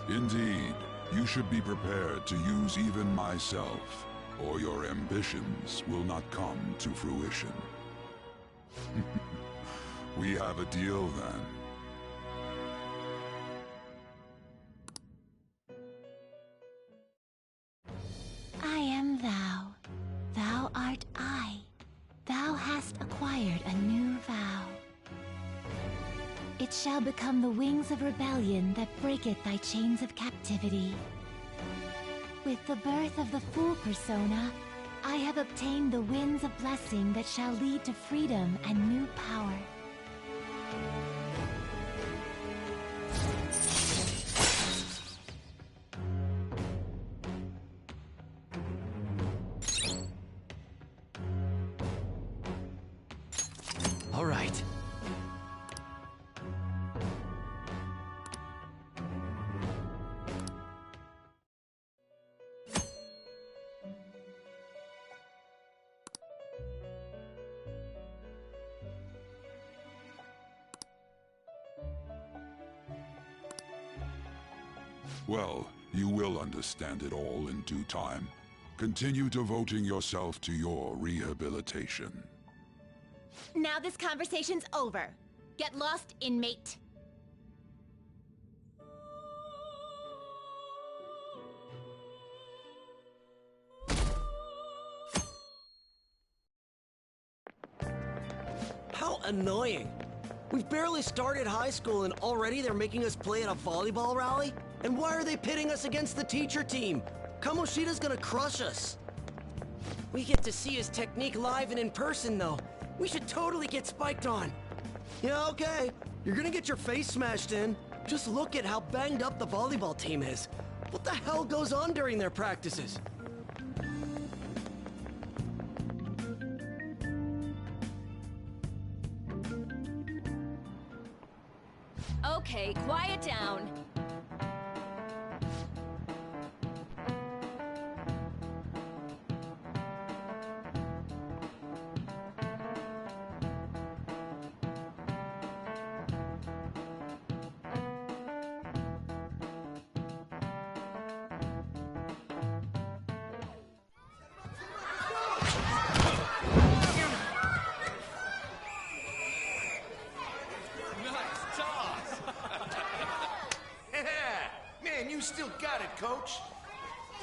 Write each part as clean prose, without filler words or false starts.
Indeed, you should be prepared to use even myself, or your ambitions will not come to fruition. We have a deal then. I am thou. Thou art I. Thou hast acquired a new vow. It shall become the wings of rebellion that breaketh thy chains of captivity. With the birth of the Fool persona, I have obtained the winds of blessing that shall lead to freedom and new power. All right. Well, you will understand it all in due time. Continue devoting yourself to your rehabilitation. Now this conversation's over. Get lost, inmate. How annoying! We've barely started high school and already they're making us play at a volleyball rally? And why are they pitting us against the teacher team? Kamoshida's gonna crush us. We get to see his technique live and in person though. We should totally get spiked on. Yeah, okay. You're gonna get your face smashed in. Just look at how banged up the volleyball team is. What the hell goes on during their practices? Okay, quiet down. Man, you still got it, coach.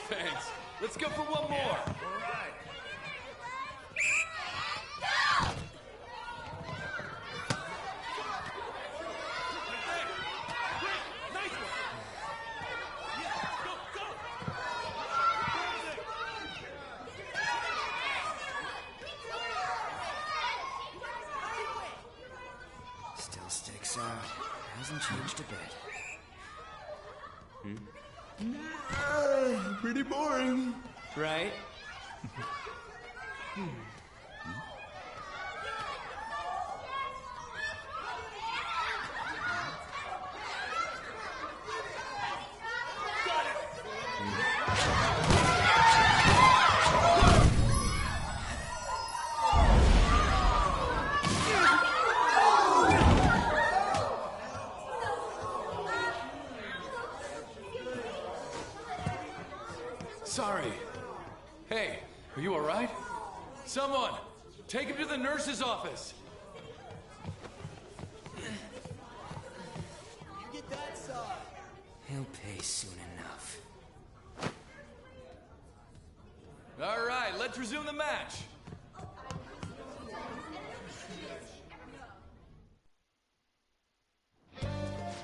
Thanks. Let's go for one more. All right. Still sticks out. Hasn't changed a bit. Pretty boring. Right? Sorry. Hey, are you all right? Someone, take him to the nurse's office. Get that side. He'll pay soon enough. All right, let's resume the match.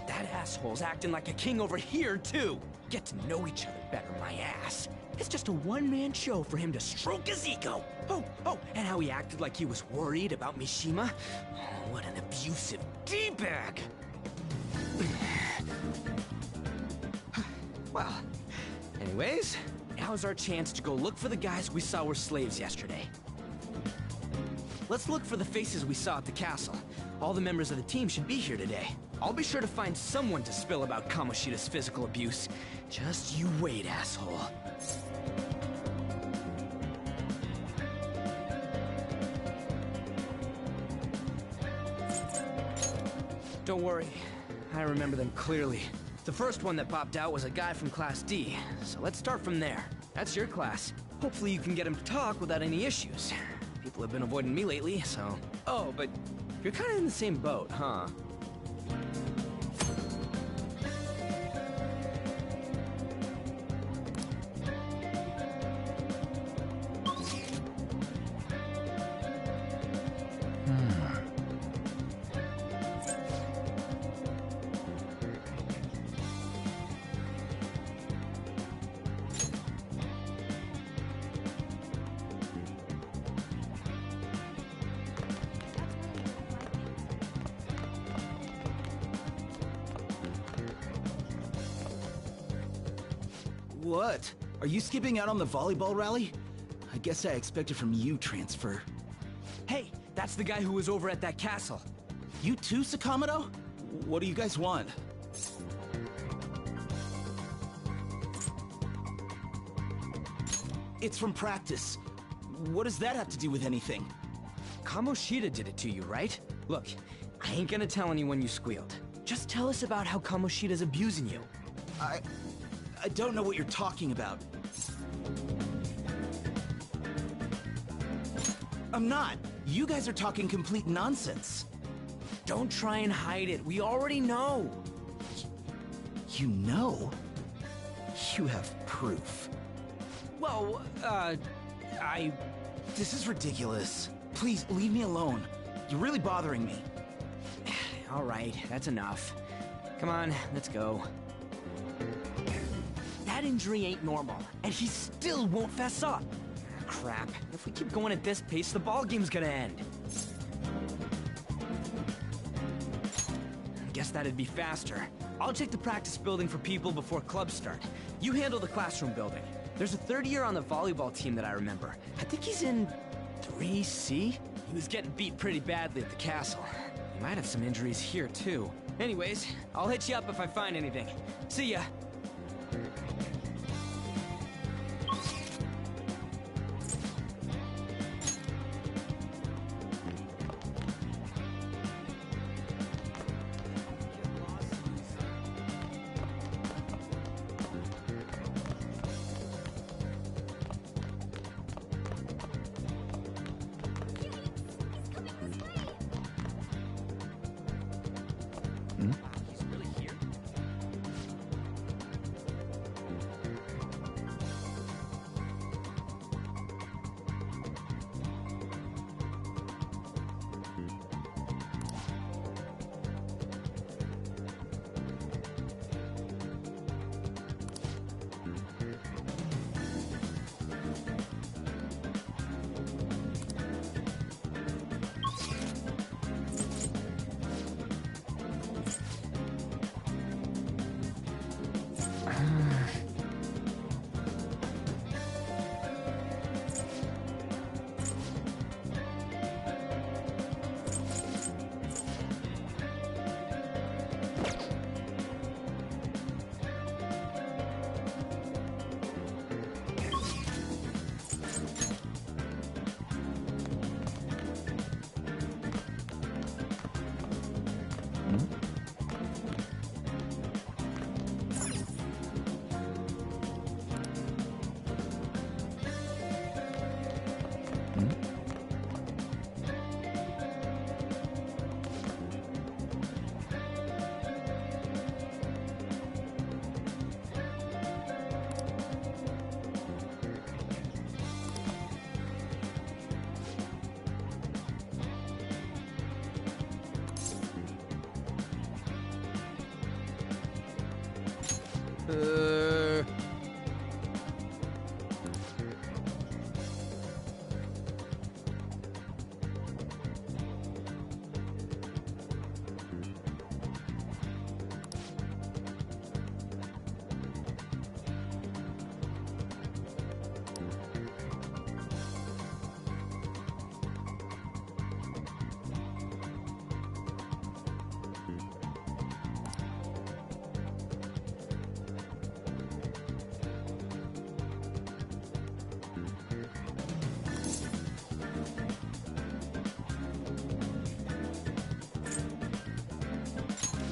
That asshole's acting like a king over here, too. Get to know each other better, my ass. It's just a one-man show for him to stroke his ego. Oh, and how he acted like he was worried about Mishima. Oh, what an abusive D-bag. Well, anyways, now's our chance to go look for the guys we saw were slaves yesterday. Let's look for the faces we saw at the castle. All the members of the team should be here today. I'll be sure to find someone to spill about Kamoshida's physical abuse. Just you wait, asshole. Don't worry, I remember them clearly. The first one that popped out was a guy from Class D, so let's start from there. That's your class. Hopefully you can get him to talk without any issues. People have been avoiding me lately, so... Oh, but you're kind of in the same boat, huh? What? Are you skipping out on the volleyball rally? I guess I expected from you, Transfer. Hey, that's the guy who was over at that castle. You too, Sakamoto? What do you guys want? It's from practice. What does that have to do with anything? Kamoshida did it to you, right? Look, I ain't gonna tell anyone you squealed. Just tell us about how Kamoshida's abusing you. I don't know what you're talking about. I'm not. You guys are talking complete nonsense. Don't try and hide it. We already know. You know? You have proof. Well, This is ridiculous. Please, leave me alone. You're really bothering me. All right, that's enough. Come on, let's go. That injury ain't normal, and he still won't fess up. Crap. If we keep going at this pace, the ball game's gonna end. Guess that'd be faster. I'll check the practice building for people before clubs start. You handle the classroom building. There's a third year on the volleyball team that I remember. I think he's in 3C? He was getting beat pretty badly at the castle. He might have some injuries here, too. Anyways, I'll hit you up if I find anything. See ya. He's really here?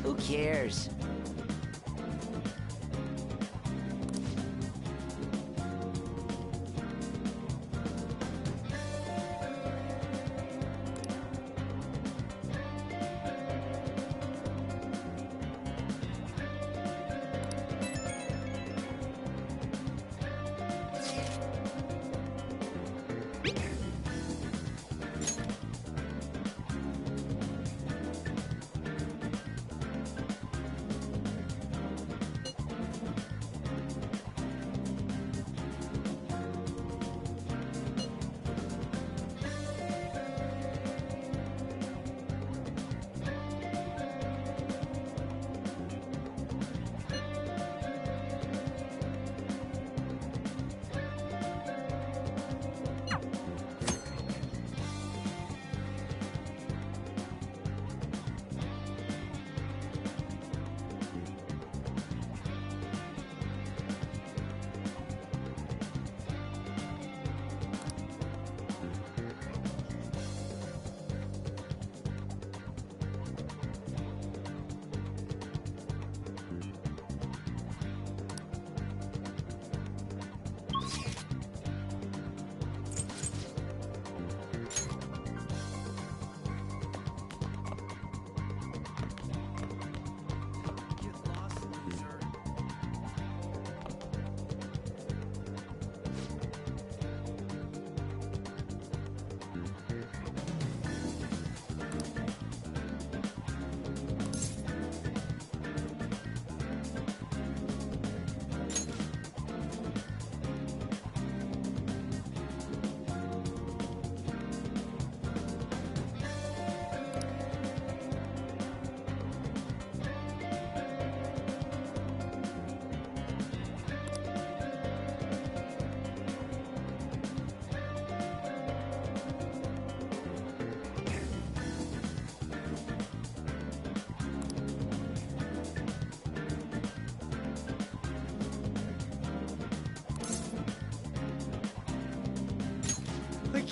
Who cares?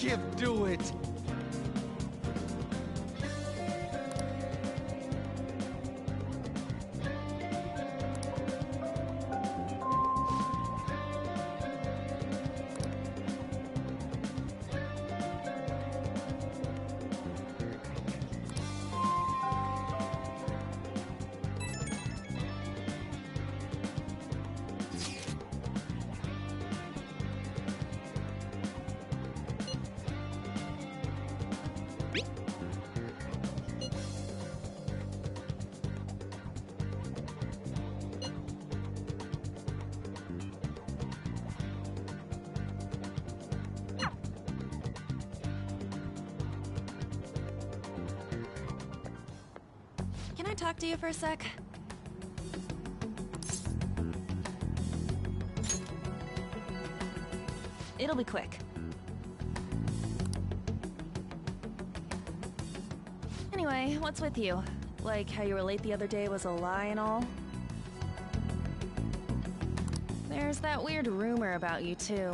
can't do it! Can I talk to you for a sec? It'll be quick. Anyway, what's with you? Like how you were late the other day was a lie and all? There's that weird rumor about you, too.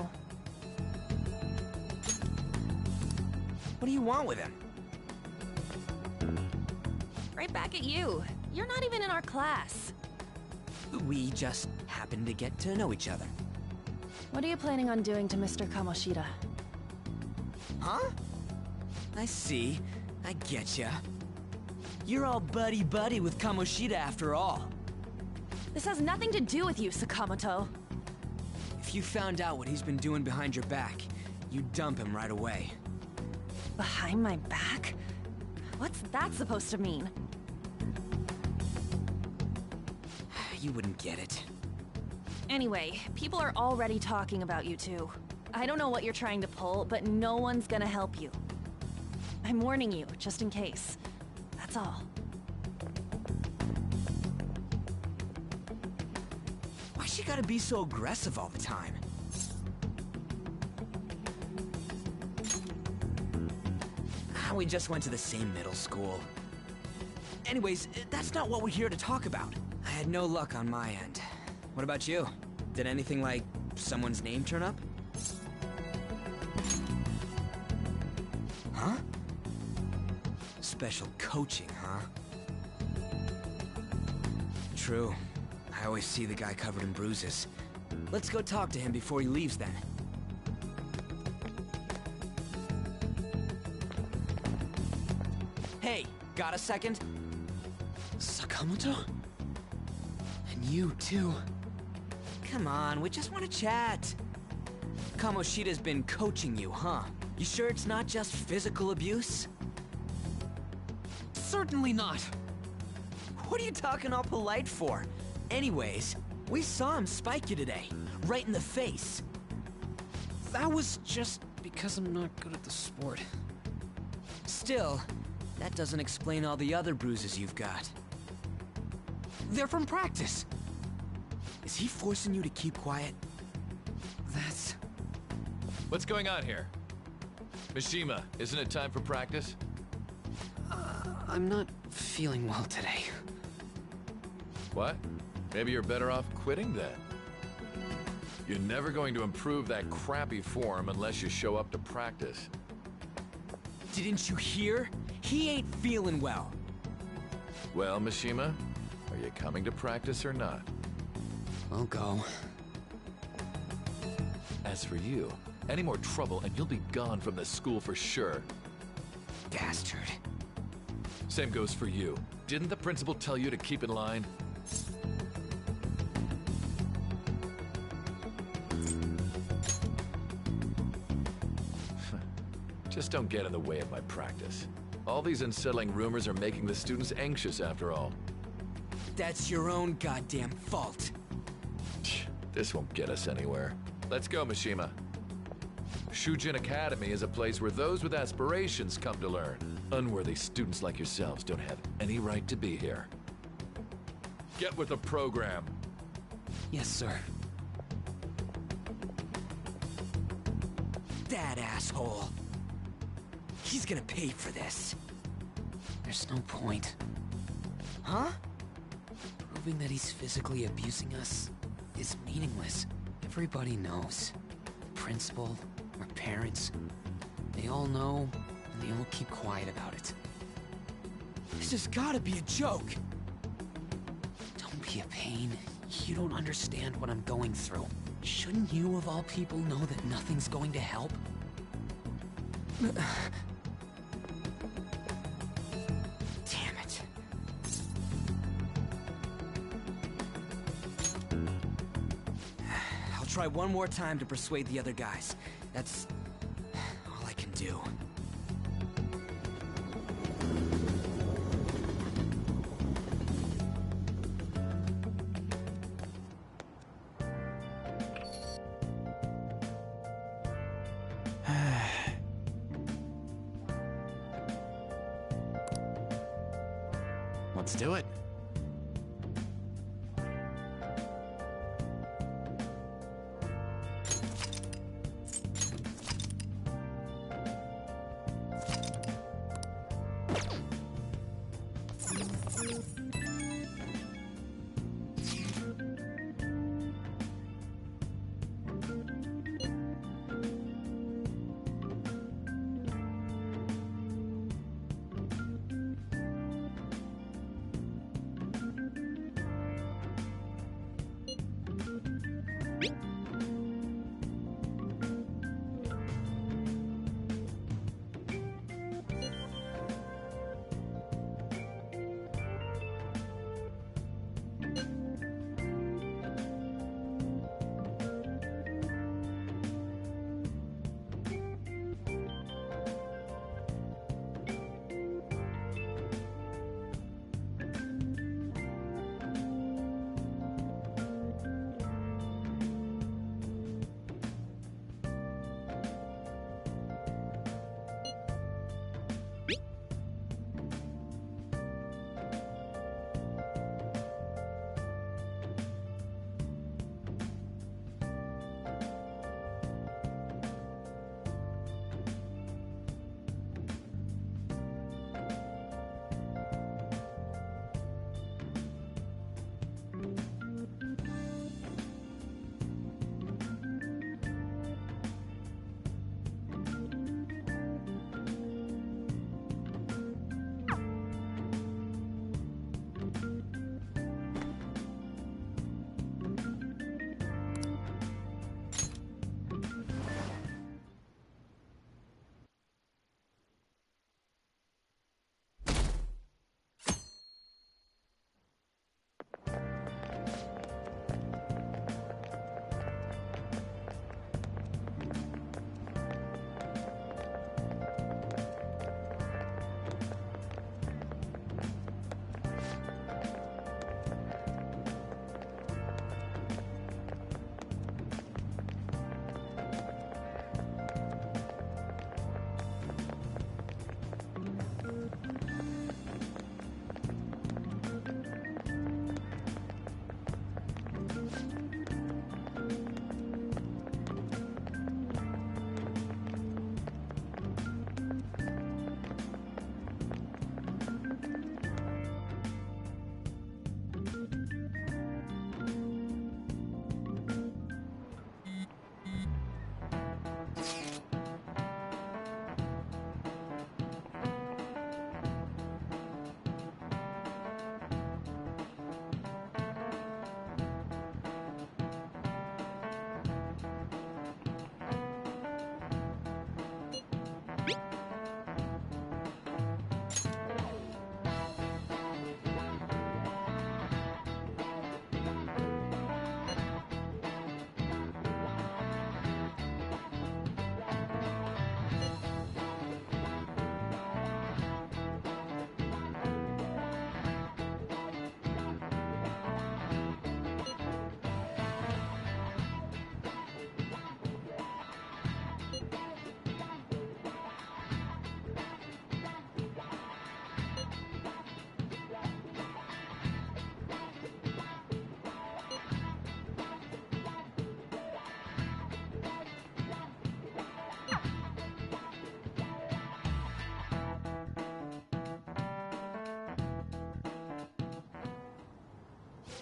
What do you want with him? Right back at you. You're not even in our class. We just happened to get to know each other. What are you planning on doing to Mr. Kamoshida? Huh? I see. I getcha. You're all buddy-buddy with Kamoshida after all. This has nothing to do with you, Sakamoto. If you found out what he's been doing behind your back, you'd dump him right away. Behind my back? What's that supposed to mean? You wouldn't get it. Anyway, people are already talking about you two. I don't know what you're trying to pull, but no one's gonna help you. I'm warning you, just in case. That's all. Why she gotta be so aggressive all the time? We just went to the same middle school. Anyways, that's not what we're here to talk about. I had no luck on my end. What about you? Did anything like someone's name turn up? Huh? Special coaching, huh? True. I always see the guy covered in bruises. Let's go talk to him before he leaves then. Hey, got a second? Sakamoto? And you, too. Come on, we just want to chat. Kamoshida's been coaching you, huh? You sure it's not just physical abuse? Certainly not. What are you talking all polite for? Anyways, we saw him spike you today, right in the face. That was just because I'm not good at the sport. Still, that doesn't explain all the other bruises you've got. They're from practice. Is he forcing you to keep quiet? That's... What's going on here? Mishima, isn't it time for practice? I'm not feeling well today. What? Maybe you're better off quitting then. You're never going to improve that crappy form unless you show up to practice. Didn't you hear? He ain't feeling well. Well, Mishima, are you coming to practice or not? I'll go. As for you, any more trouble and you'll be gone from this school for sure. Bastard. Same goes for you. Didn't the principal tell you to keep in line? Just don't get in the way of my practice. All these unsettling rumors are making the students anxious after all. That's your own goddamn fault. This won't get us anywhere. Let's go, Mishima. Shujin Academy is a place where those with aspirations come to learn. Unworthy students like yourselves don't have any right to be here. Get with the program. Yes, sir. That asshole. He's gonna pay for this. There's no point. Huh? Proving that he's physically abusing us is meaningless. Everybody knows. Principal, our parents. They all know, and they all keep quiet about it. This has gotta be a joke! Don't be a pain. You don't understand what I'm going through. Shouldn't you, of all people, know that nothing's going to help? Damn it. I'll try one more time to persuade the other guys. That's all I can do. Let's do it.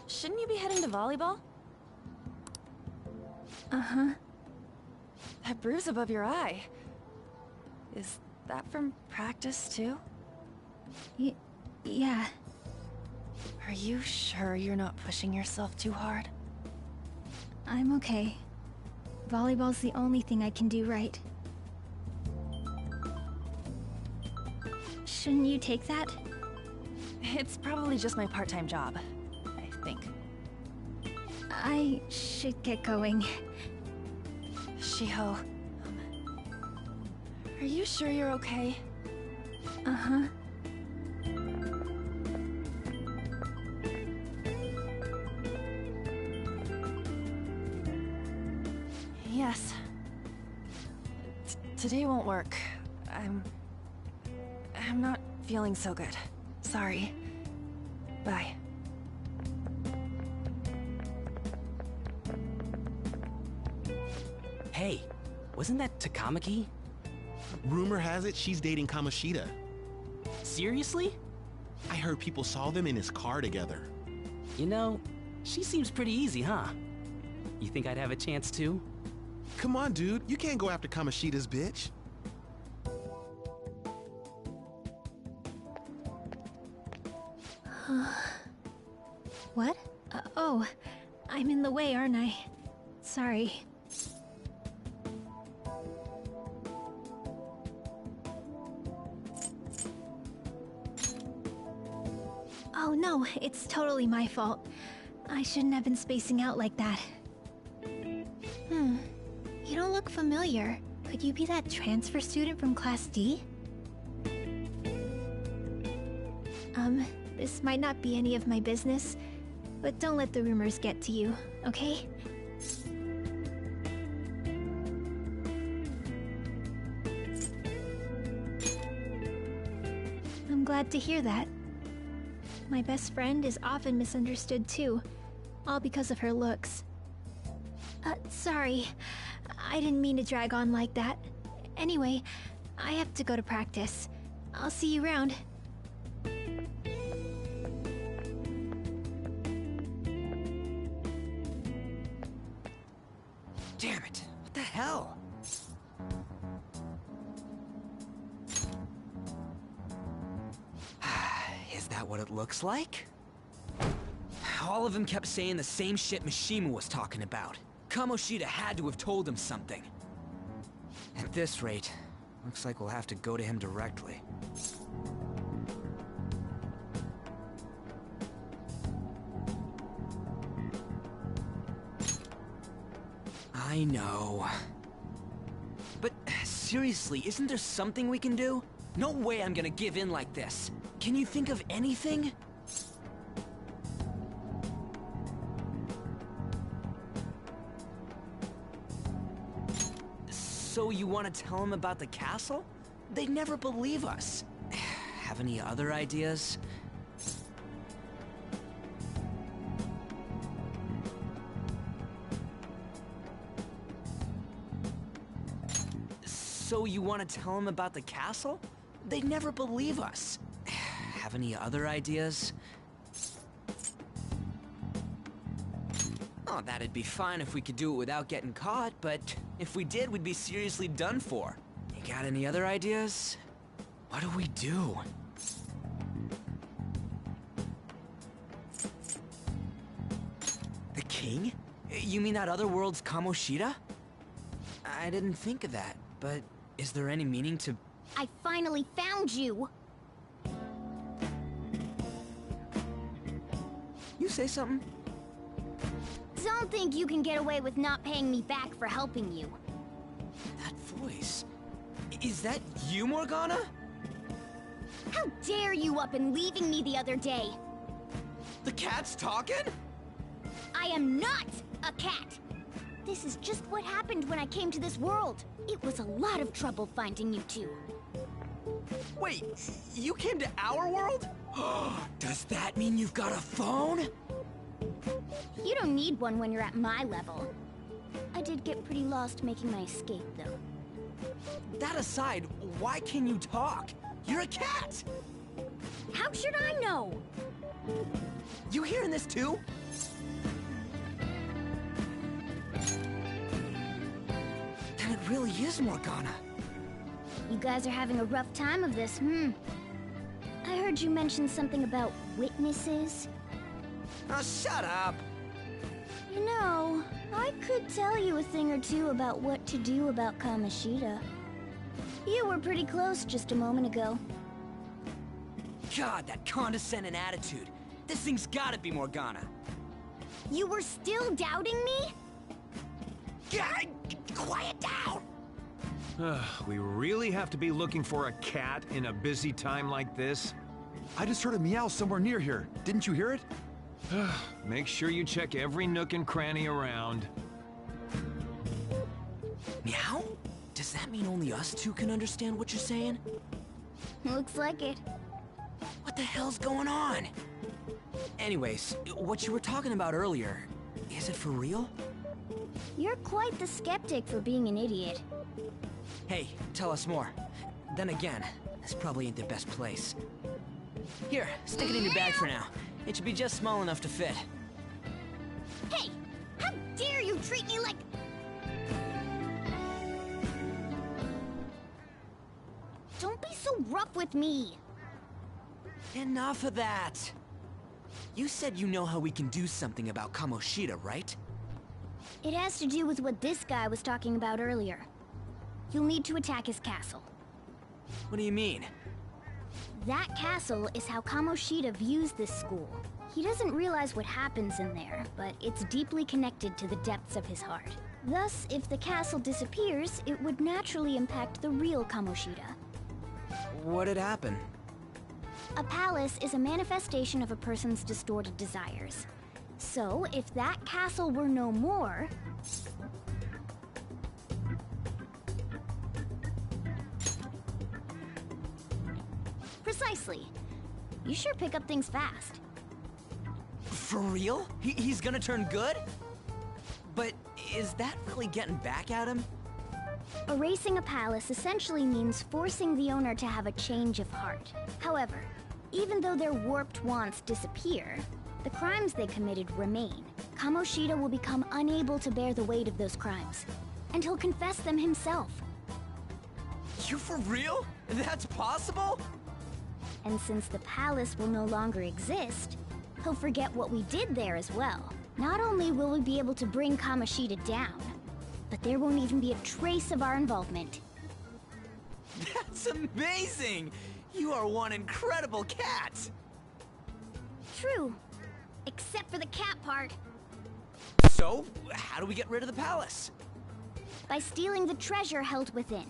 Shouldn't you be heading to volleyball? Uh-huh. That bruise above your eye. Is that from practice, too? Yeah. Are you sure you're not pushing yourself too hard? I'm okay. Volleyball's the only thing I can do right. Shouldn't you take that? It's probably just my part-time job, I think. I should get going. Shiho, are you sure you're okay? Uh-huh. Yes. Today won't work. I'm not feeling so good. Sorry. Bye. Hey, wasn't that Takamaki? Rumor has it she's dating Kamoshida. Seriously? I heard people saw them in his car together. You know, she seems pretty easy, huh? You think I'd have a chance too? Come on, dude. You can't go after Kamoshida's bitch. What? Oh, I'm in the way, aren't I? Sorry. Oh no, it's totally my fault. I shouldn't have been spacing out like that. You don't look familiar. Could you be that transfer student from Class D? This might not be any of my business, but don't let the rumors get to you, okay? I'm glad to hear that. My best friend is often misunderstood too, all because of her looks. Sorry. I didn't mean to drag on like that. Anyway, I have to go to practice. I'll see you around. Damn it! What the hell? Is that what it looks like? All of them kept saying the same shit Mishima was talking about. Kamoshida had to have told him something. At this rate, looks like we'll have to go to him directly. I know. But seriously, isn't there something we can do? No way I'm gonna give in like this. Can you think of anything? So you want to tell them about the castle? They'd never believe us. Have any other ideas? So you want to tell them about the castle? They'd never believe us. Have any other ideas? Oh, that'd be fine if we could do it without getting caught, but if we did, we'd be seriously done for. You got any other ideas? What do we do? The king? You mean that other world's Kamoshida? I didn't think of that, but is there any meaning to... I finally found you! You say something? Don't think you can get away with not paying me back for helping you. That voice... Is that you, Morgana? How dare you up and leaving me the other day? The cat's talking? I am not a cat! This is just what happened when I came to this world. It was a lot of trouble finding you two. Wait, you came to our world? Does that mean you've got a phone? You don't need one when you're at my level. I did get pretty lost making my escape, though. That aside, why can you talk? You're a cat! How should I know? You hearing this too? Then it really is Morgana. You guys are having a rough time of this, I heard you mention something about witnesses. Oh, shut up! You know, I could tell you a thing or two about what to do about Kamoshida. You were pretty close just a moment ago. God, that condescending attitude. This thing's gotta be Morgana. You were still doubting me? God, quiet down! We really have to be looking for a cat in a busy time like this? I just heard a meow somewhere near here. Didn't you hear it? Make sure you check every nook and cranny around. Meow? Does that mean only us two can understand what you're saying? Looks like it. What the hell's going on? Anyways, what you were talking about earlier, is it for real? You're quite the skeptic for being an idiot. Hey, tell us more. Then again, this probably ain't the best place. Here, stick it in your bag for now. It should be just small enough to fit. Hey! How dare you treat me like... Don't be so rough with me! Enough of that! You said you know how we can do something about Kamoshida, right? It has to do with what this guy was talking about earlier. You'll need to attack his castle. What do you mean? That castle is how Kamoshida views this school. He doesn't realize what happens in there, but it's deeply connected to the depths of his heart. Thus, if the castle disappears, it would naturally impact the real Kamoshida. What'd happen? A palace is a manifestation of a person's distorted desires. So, if that castle were no more... Precisely. You sure pick up things fast. For real? He's gonna turn good? But is that really getting back at him? Erasing a palace essentially means forcing the owner to have a change of heart. However, even though their warped wants disappear, the crimes they committed remain. Kamoshida will become unable to bear the weight of those crimes, and he'll confess them himself. You for real? That's possible? And since the palace will no longer exist, he'll forget what we did there as well. Not only will we be able to bring Kamoshida down, but there won't even be a trace of our involvement. That's amazing! You are one incredible cat! True. Except for the cat part. So, how do we get rid of the palace? By stealing the treasure held within.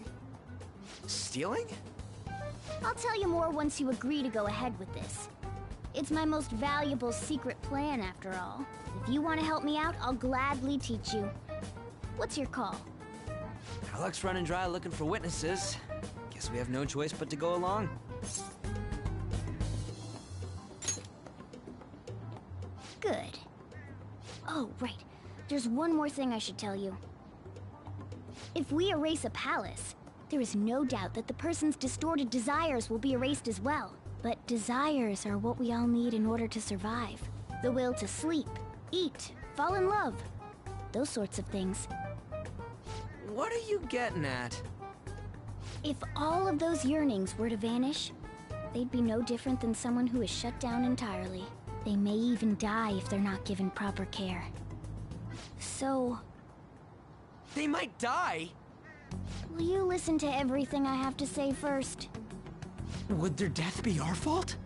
Stealing? I'll tell you more once you agree to go ahead with this. It's my most valuable secret plan, after all. If you want to help me out, I'll gladly teach you. What's your call? Our luck's running dry looking for witnesses. Guess we have no choice but to go along. Good. Oh, right. There's one more thing I should tell you. If we erase a palace, there is no doubt that the person's distorted desires will be erased as well. But desires are what we all need in order to survive. The will to sleep, eat, fall in love. Those sorts of things. What are you getting at? If all of those yearnings were to vanish, they'd be no different than someone who is shut down entirely. They may even die if they're not given proper care. So... They might die? Will you listen to everything I have to say first? Would their death be our fault?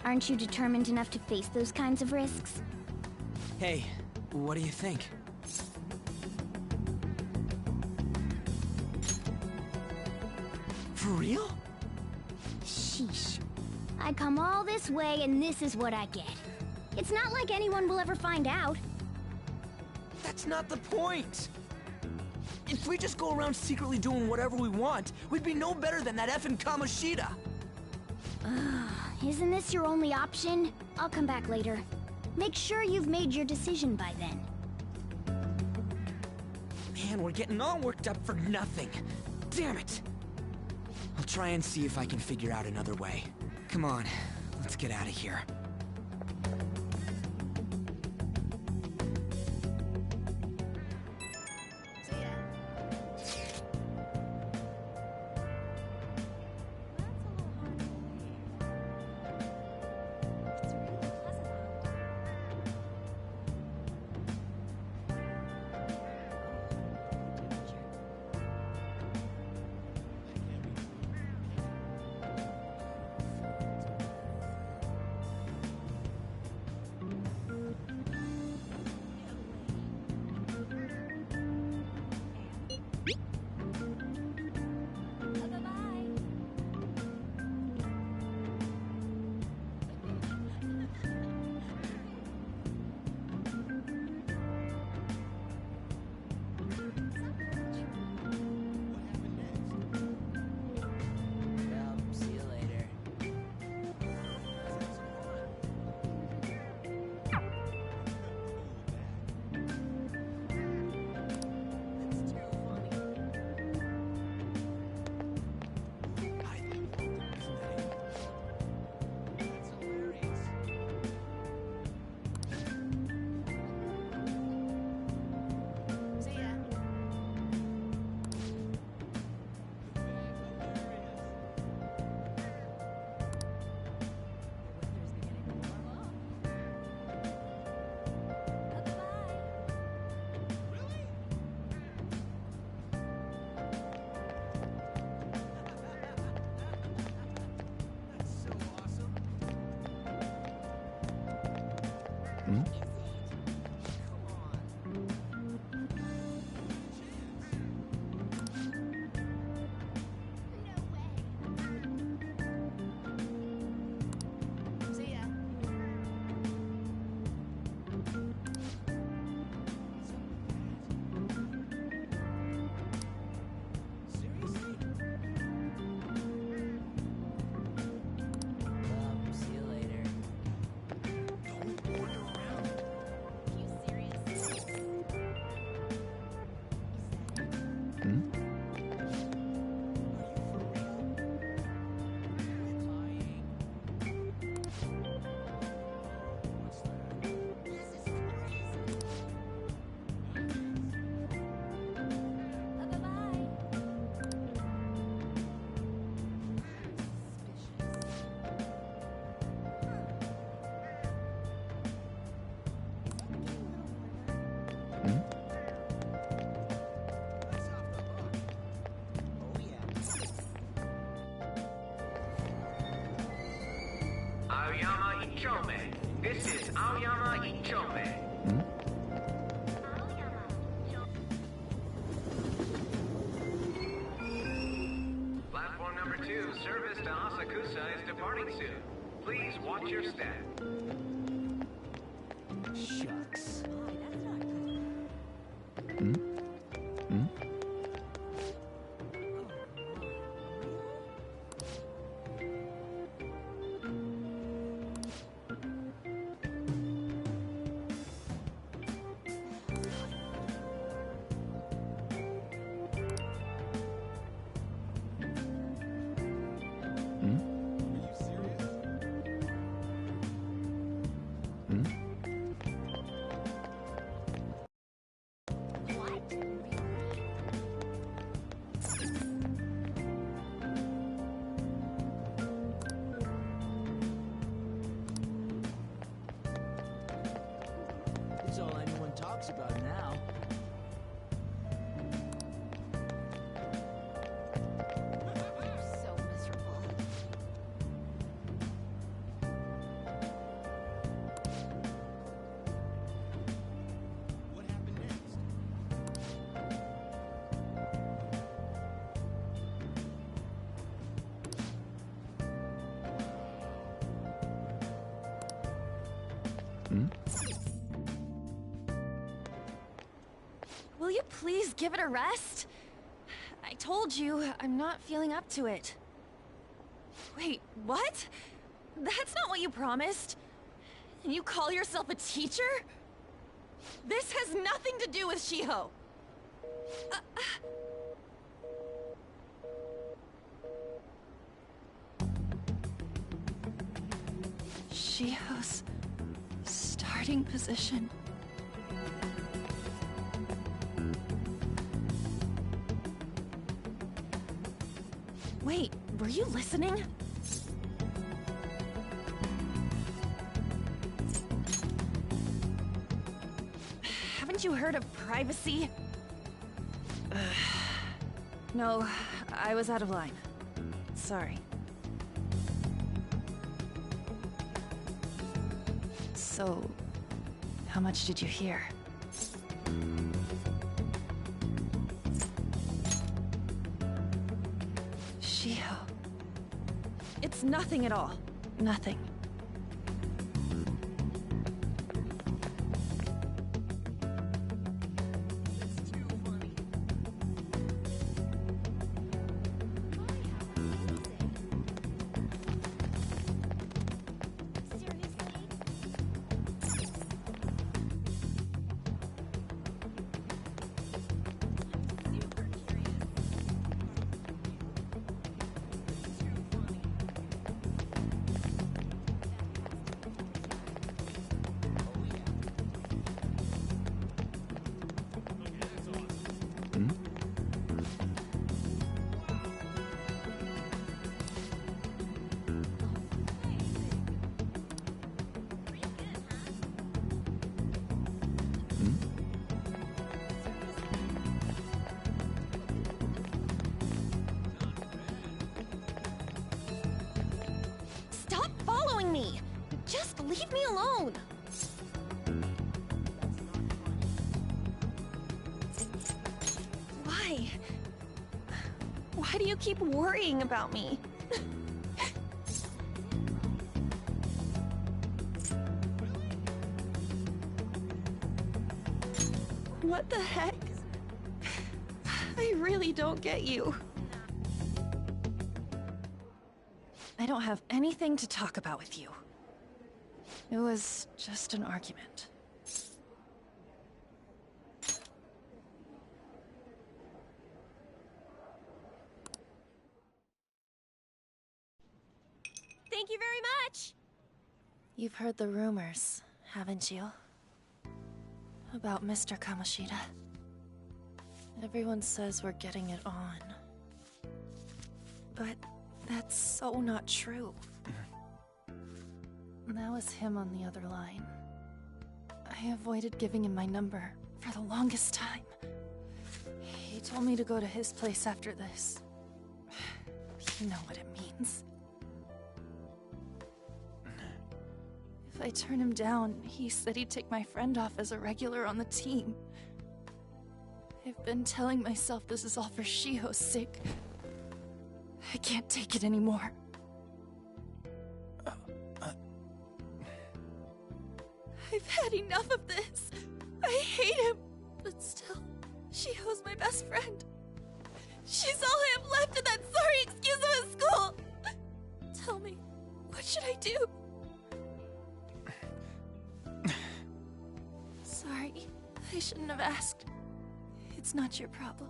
Aren't you determined enough to face those kinds of risks? Hey, what do you think? For real? Sheesh. I come all this way and this is what I get. It's not like anyone will ever find out. That's not the point! If we just go around secretly doing whatever we want, we'd be no better than that effing Kamoshida! Isn't this your only option? I'll come back later. Make sure you've made your decision by then. Man, we're getting all worked up for nothing. Damn it! I'll try and see if I can figure out another way. Come on, let's get out of here. Ichome. This is Aoyama Ichome. Platform number 2, service to Asakusa is departing soon. Please watch your step. Shucks. It's all anyone talks about now. So miserable. What happened next? Will you please give it a rest? I told you, I'm not feeling up to it. Wait, what? That's not what you promised. And you call yourself a teacher? This has nothing to do with Shiho. Shiho's starting position. Wait, were you listening? Haven't you heard of privacy? No, I was out of line. Sorry. So, how much did you hear? Shiho. It's nothing at all. Nothing. Stop following me! Just leave me alone! Why? Why do you keep worrying about me? What the heck? I really don't get you. I don't have anything to talk about with you. It was just an argument. Thank you very much! You've heard the rumors, haven't you? About Mr. Kamoshida. Everyone says we're getting it on. But that's so not true. That was him on the other line. I avoided giving him my number for the longest time. He told me to go to his place after this. You know what it means. If I turn him down, he said he'd take my friend off as a regular on the team. I've been telling myself this is all for Shiho's sake. I can't take it anymore. I've had enough of this. I hate him. But still, Shiho's my best friend. She's all I have left in that sorry excuse of a school. Tell me, what should I do? Sorry, I shouldn't have asked. It's not your problem.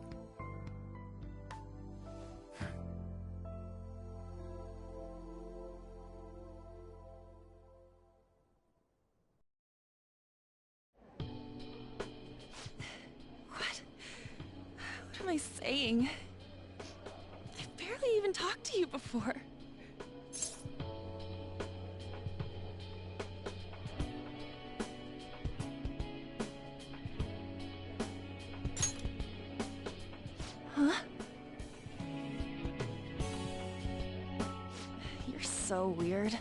What am I saying? I've barely even talked to you before. Huh? You're so weird.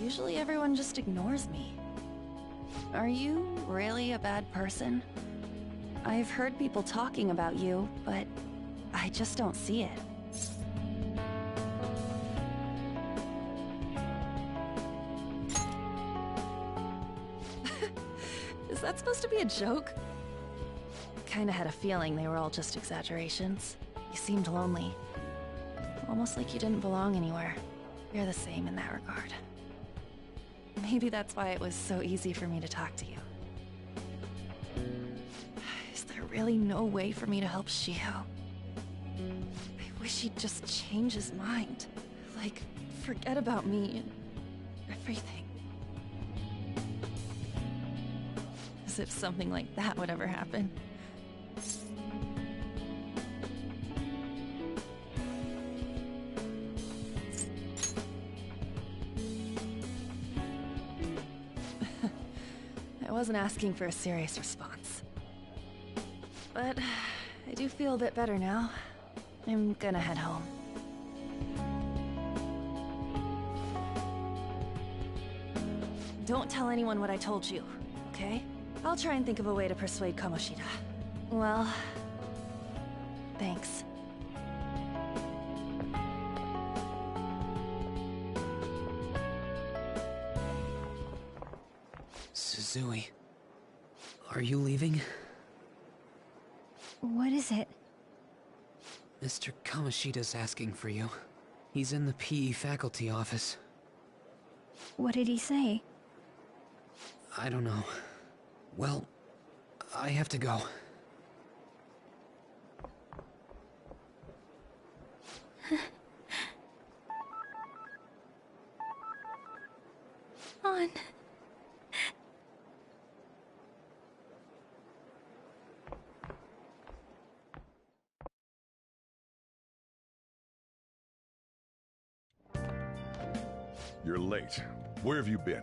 Usually everyone just ignores me. Are you really a bad person? I've heard people talking about you, but I just don't see it. Is that supposed to be a joke? Kinda had a feeling they were all just exaggerations. You seemed lonely. Almost like you didn't belong anywhere. You're the same in that regard. Maybe that's why it was so easy for me to talk to you. Is there really no way for me to help Shiho? I wish he'd just change his mind. Like, forget about me and everything. As if something like that would ever happen. I wasn't asking for a serious response. But I do feel a bit better now. I'm gonna head home. Don't tell anyone what I told you, okay? I'll try and think of a way to persuade Kamoshida. Well, thanks. Suzui, are you leaving? What is it? Mr. Kamoshida's asking for you. He's in the PE faculty office. What did he say? I don't know. Well, I have to go. On. You're late. Where have you been?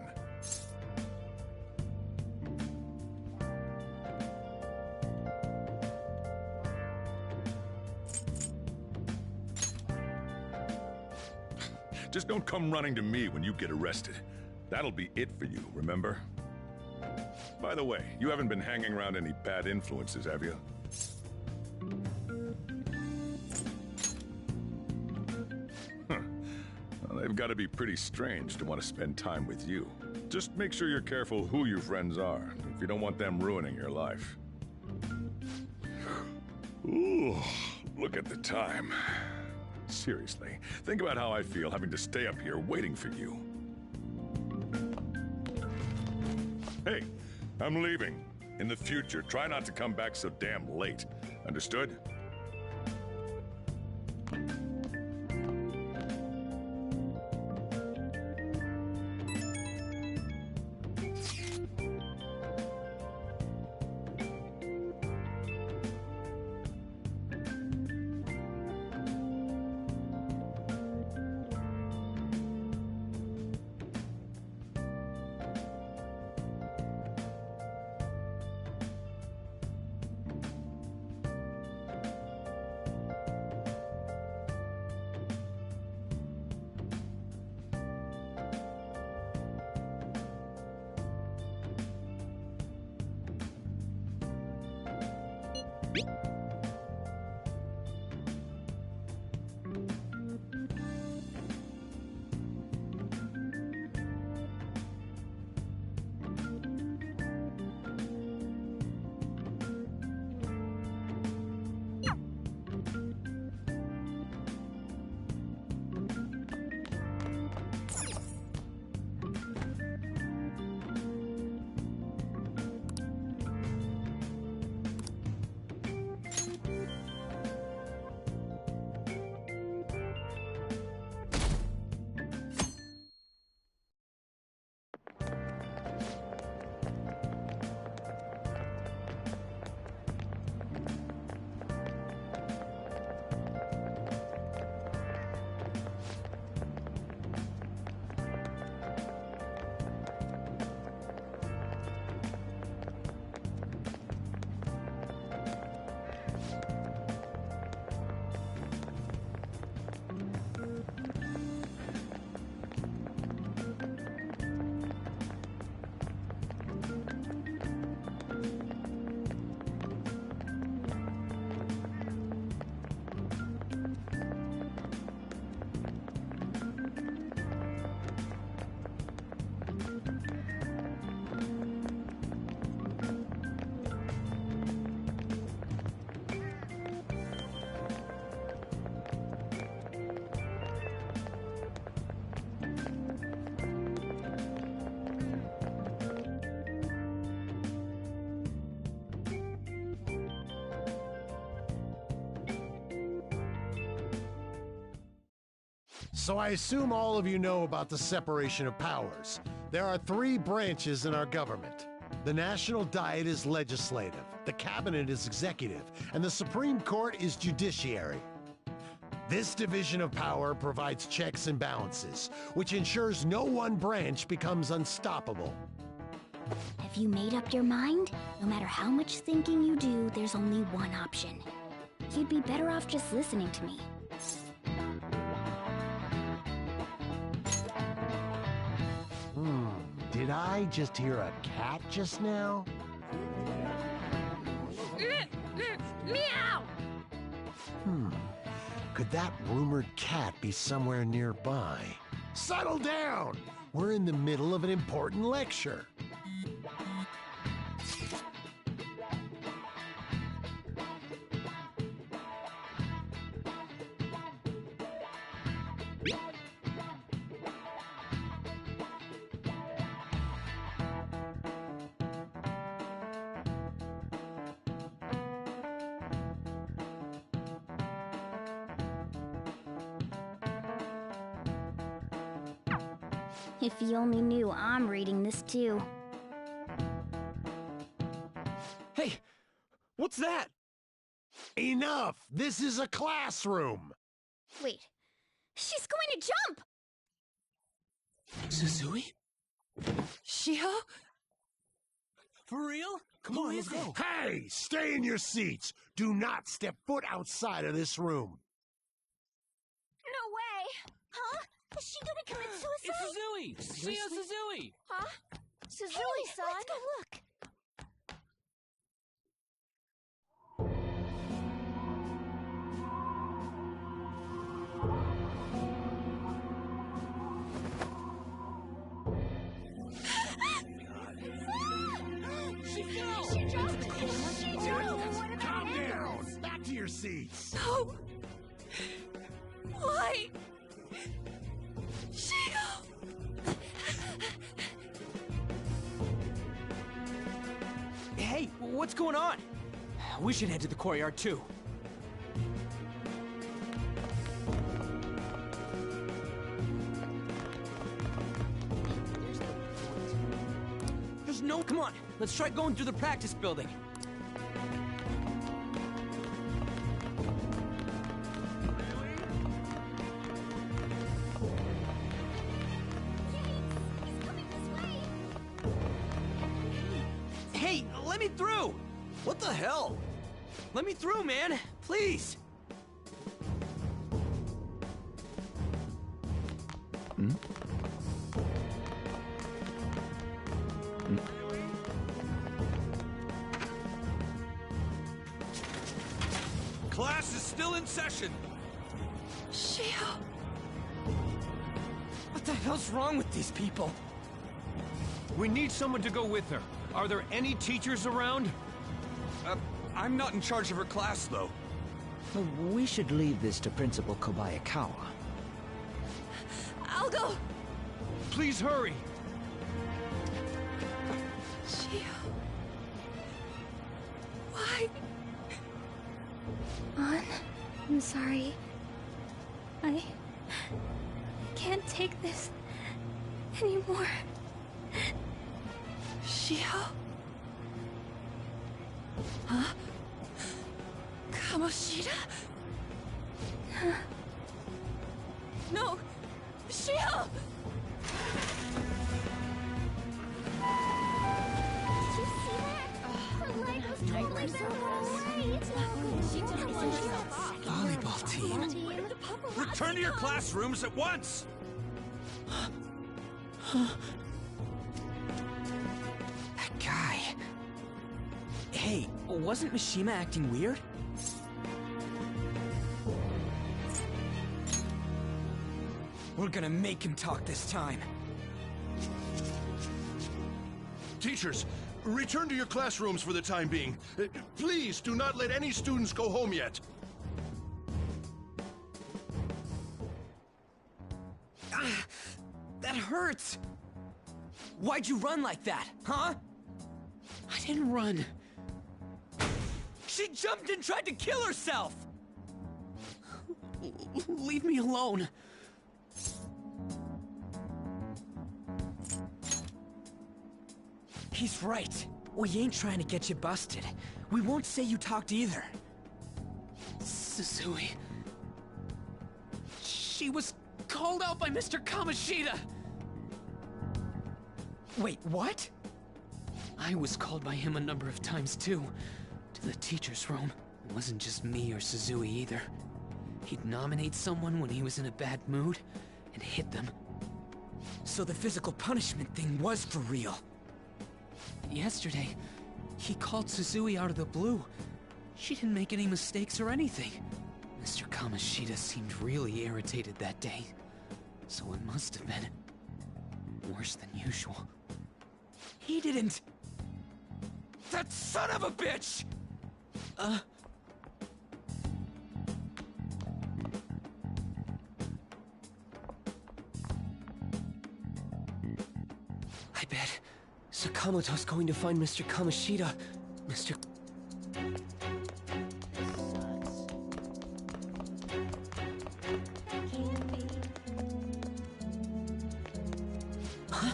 Just don't come running to me when you get arrested. That'll be it for you, remember? By the way, you haven't been hanging around any bad influences, have you? Huh. Well, they've got to be pretty strange to want to spend time with you. Just make sure you're careful who your friends are, if you don't want them ruining your life. Ooh, look at the time. Seriously, think about how I feel having to stay up here waiting for you. Hey, I'm leaving. In the future, try not to come back so damn late. Understood? So I assume all of you know about the separation of powers. There are 3 branches in our government. The National Diet is legislative, the Cabinet is executive, and the Supreme Court is judiciary. This division of power provides checks and balances, which ensures no one branch becomes unstoppable. Have you made up your mind? No matter how much thinking you do, there's only one option. You'd be better off just listening to me. Did I just hear a cat just now? Meow! Could that rumored cat be somewhere nearby? Settle down! We're in the middle of an important lecture. If you only knew I'm reading this too. Hey, what's that? Enough! This is a classroom! Wait, she's going to jump! Suzui? Shiho? For real? Come on, let's go. Hey, stay in your seats! Do not step foot outside of this room. No way! Huh? Is she gonna commit suicide? It's Suzui! Shio Suzui! Huh? Suzui-san? Let's go look. She jumped! Calm down! Back to your seats! No! Why? Shio! Hey, what's going on? We should head to the courtyard too. There's no... Come on, let's try going through the practice building. Hey, let me through! What the hell? Let me through, man! Please! Class is still in session. Shio! What the hell's wrong with these people? We need someone to go with her. Are there any teachers around? I'm not in charge of her class, though. We should leave this to Principal Kobayakawa. I'll go! Please hurry! Shio... Why? Ann, I'm sorry. I can't take this anymore. Shio? Huh? Kamoshida? No! Shio! Did you see that? Her leg was totally away. It's not good. She took it. Volleyball team. Return to your classrooms at once! That guy... Hey, wasn't Mishima acting weird? We're gonna make him talk this time. Teachers, return to your classrooms for the time being. Please do not let any students go home yet. That hurts! Why'd you run like that, huh? I didn't run. She jumped and tried to kill herself! Leave me alone. He's right. We ain't trying to get you busted. We won't say you talked either. Suzui... She was called out by Mr. Kamoshida! Wait, what? I was called by him a number of times too. To the teacher's room. It wasn't just me or Suzui either. He'd nominate someone when he was in a bad mood, and hit them. So the physical punishment thing was for real. Yesterday, he called Suzui out of the blue. She didn't make any mistakes or anything. Mr. Kamoshida seemed really irritated that day. So it must have been worse than usual. He didn't... That son of a bitch! I bet Sakamoto's going to find Mr. Kamoshida. Mr. Huh?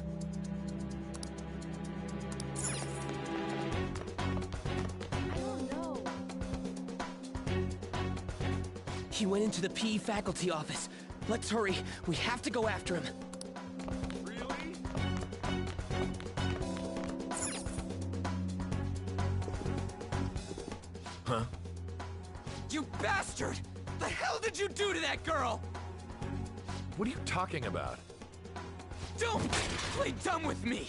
He went into the PE faculty office. Let's hurry. We have to go after him. Huh? You bastard! The hell did you do to that girl? What are you talking about? Don't play dumb with me!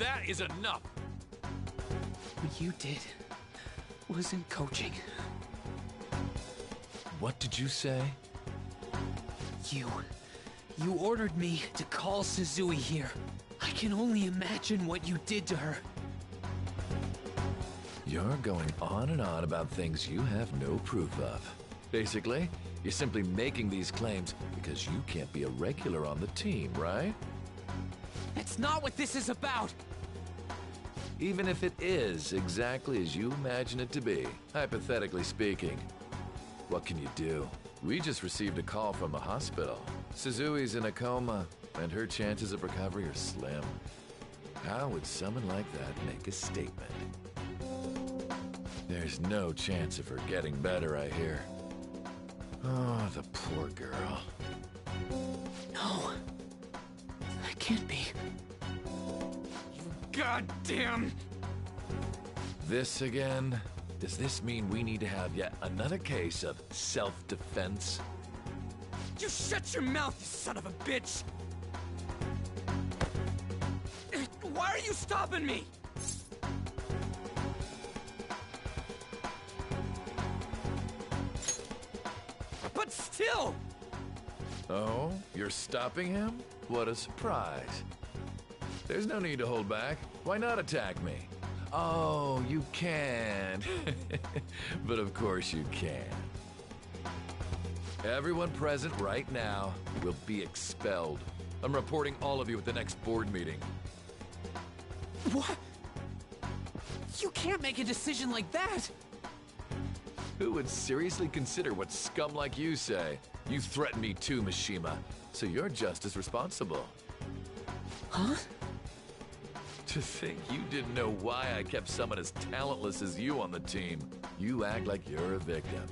That is enough! What you did wasn't coaching. What did you say? You ordered me to call Suzui here. I can only imagine what you did to her. You're going on and on about things you have no proof of. Basically, you're simply making these claims because you can't be a regular on the team, right? That's not what this is about! Even if it is exactly as you imagine it to be, hypothetically speaking, what can you do? We just received a call from the hospital. Suzui's in a coma, and her chances of recovery are slim. How would someone like that make a statement? There's no chance of her getting better, I hear. Oh, the poor girl. No. That can't be. You goddamn... This again? Does this mean we need to have yet another case of self-defense? You shut your mouth, you son of a bitch! Why are you stopping me? But still! Oh, you're stopping him? What a surprise. There's no need to hold back. Why not attack me? Oh, you can. But of course you can. Everyone present right now will be expelled. I'm reporting all of you at the next board meeting. What? You can't make a decision like that! Who would seriously consider what scum like you say? You threatened me too, Mishima, so you're just as responsible. Huh? To think you didn't know why I kept someone as talentless as you on the team. You act like you're a victim,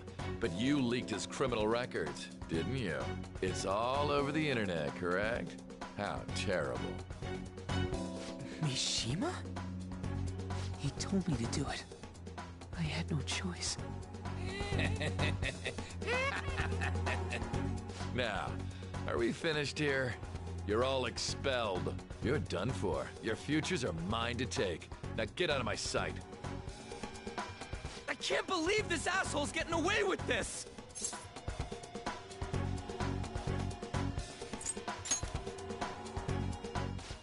but you leaked his criminal records, didn't you? It's all over the internet, correct? How terrible. Mishima? He told me to do it. I had no choice. Now, are we finished here? You're all expelled. You're done for. Your futures are mine to take. Now get out of my sight. I can't believe this asshole's getting away with this!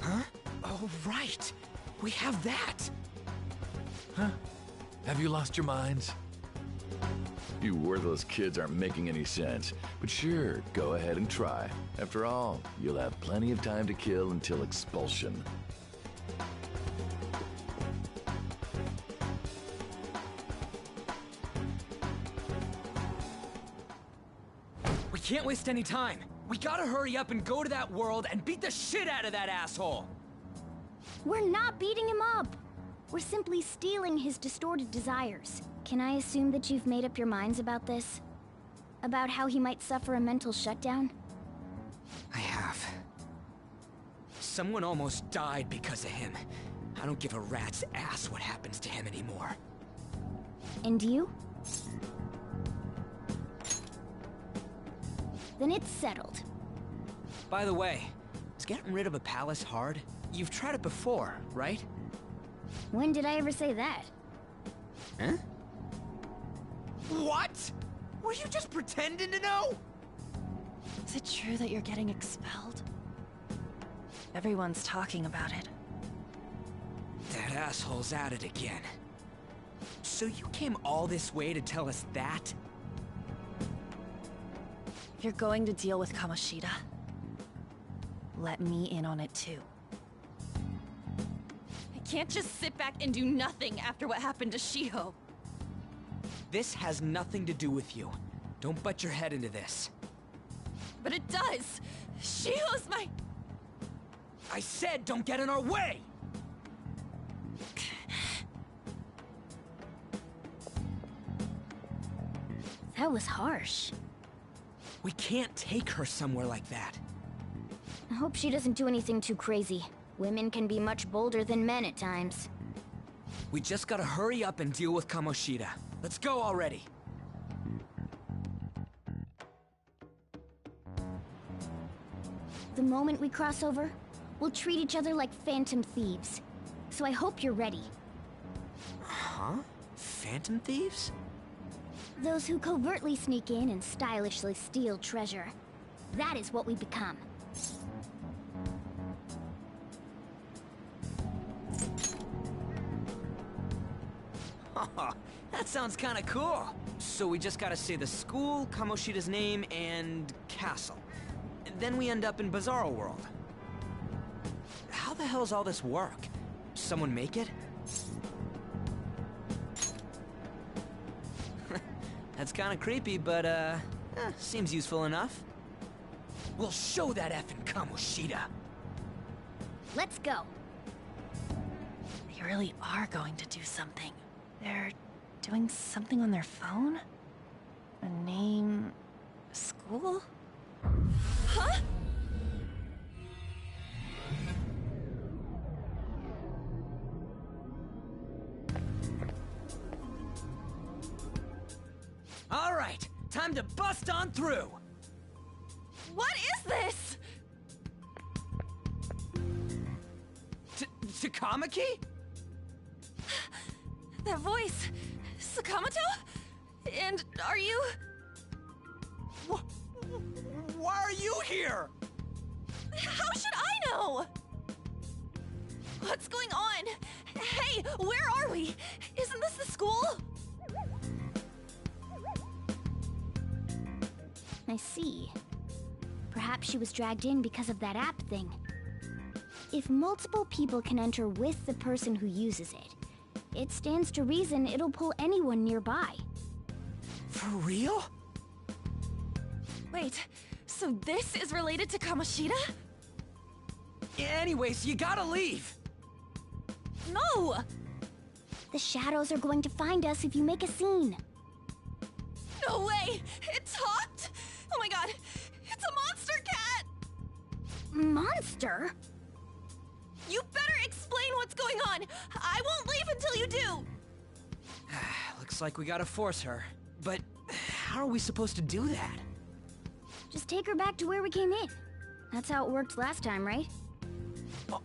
Huh? Oh, right. We have that. Huh? Have you lost your minds? You worthless kids aren't making any sense. But sure, go ahead and try. After all, you'll have plenty of time to kill until expulsion. We can't waste any time. We gotta hurry up and go to that world and beat the shit out of that asshole. We're not beating him up. We're simply stealing his distorted desires. Can I assume that you've made up your minds about this? About how he might suffer a mental shutdown? I have. Someone almost died because of him. I don't give a rat's ass what happens to him anymore. And you? Then it's settled. By the way, is getting rid of a palace hard? You've tried it before, right? When did I ever say that? Huh? What? Were you just pretending to know? Is it true that you're getting expelled? Everyone's talking about it. That asshole's at it again. So you came all this way to tell us that? If you're going to deal with Kamoshida, let me in on it too. I can't just sit back and do nothing after what happened to Shiho. This has nothing to do with you. Don't butt your head into this. But it does! Shiho's my... I said don't get in our way! That was harsh. We can't take her somewhere like that. I hope she doesn't do anything too crazy. Women can be much bolder than men at times. We just gotta hurry up and deal with Kamoshida. Let's go already. The moment we cross over, we'll treat each other like phantom thieves. So I hope you're ready. Huh? Phantom thieves? Those who covertly sneak in and stylishly steal treasure. That is what we become. That sounds kinda cool. So we just gotta say the school, Kamoshida's name, and castle. Then we end up in Bizarro World. How the hell's all this work? Someone make it? That's kinda creepy, but seems useful enough. We'll show that effing Kamoshida. Let's go. They really are going to do something. They're doing something on their phone? A name... a school? Huh? All right, time to bust on through. What is this? Takamaki? That voice... Sakamoto? And are you... Why are you here? How should I know? What's going on? Hey, where are we? Isn't this the school? I see. Perhaps she was dragged in because of that app thing. If multiple people can enter with the person who uses it, it stands to reason it'll pull anyone nearby. For real? Wait, so this is related to Kamoshida? Anyways, you gotta leave! No! The shadows are going to find us if you make a scene. No way! It talked? Oh my god! It's a monster cat! Monster? You better explain what's going on! I won't leave until you do! Looks like we gotta force her. But how are we supposed to do that? Just take her back to where we came in. That's how it worked last time, right?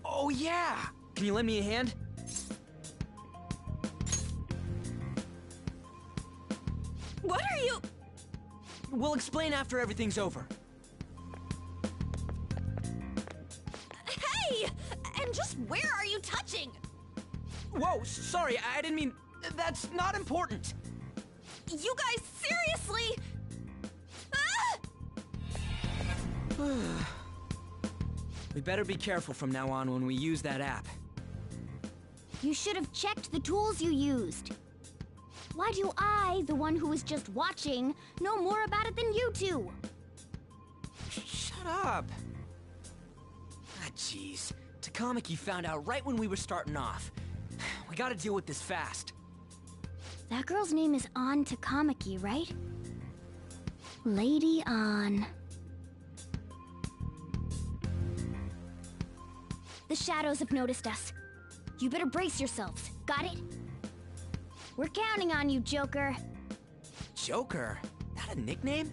Oh yeah! Can you lend me a hand? What are you... We'll explain after everything's over. Hey! And just where are you touching? Whoa, sorry, I didn't mean... That's not important. You guys, seriously? Ah! We better be careful from now on when we use that app. You should have checked the tools you used. Why do I, the one who was just watching, know more about it than you two? Shut up. Ah, jeez. Takamaki found out right when we were starting off. We gotta deal with this fast. That girl's name is Ann Takamaki, right? Lady Ann. The shadows have noticed us. You better brace yourselves. Got it? We're counting on you, Joker. Joker? That a nickname?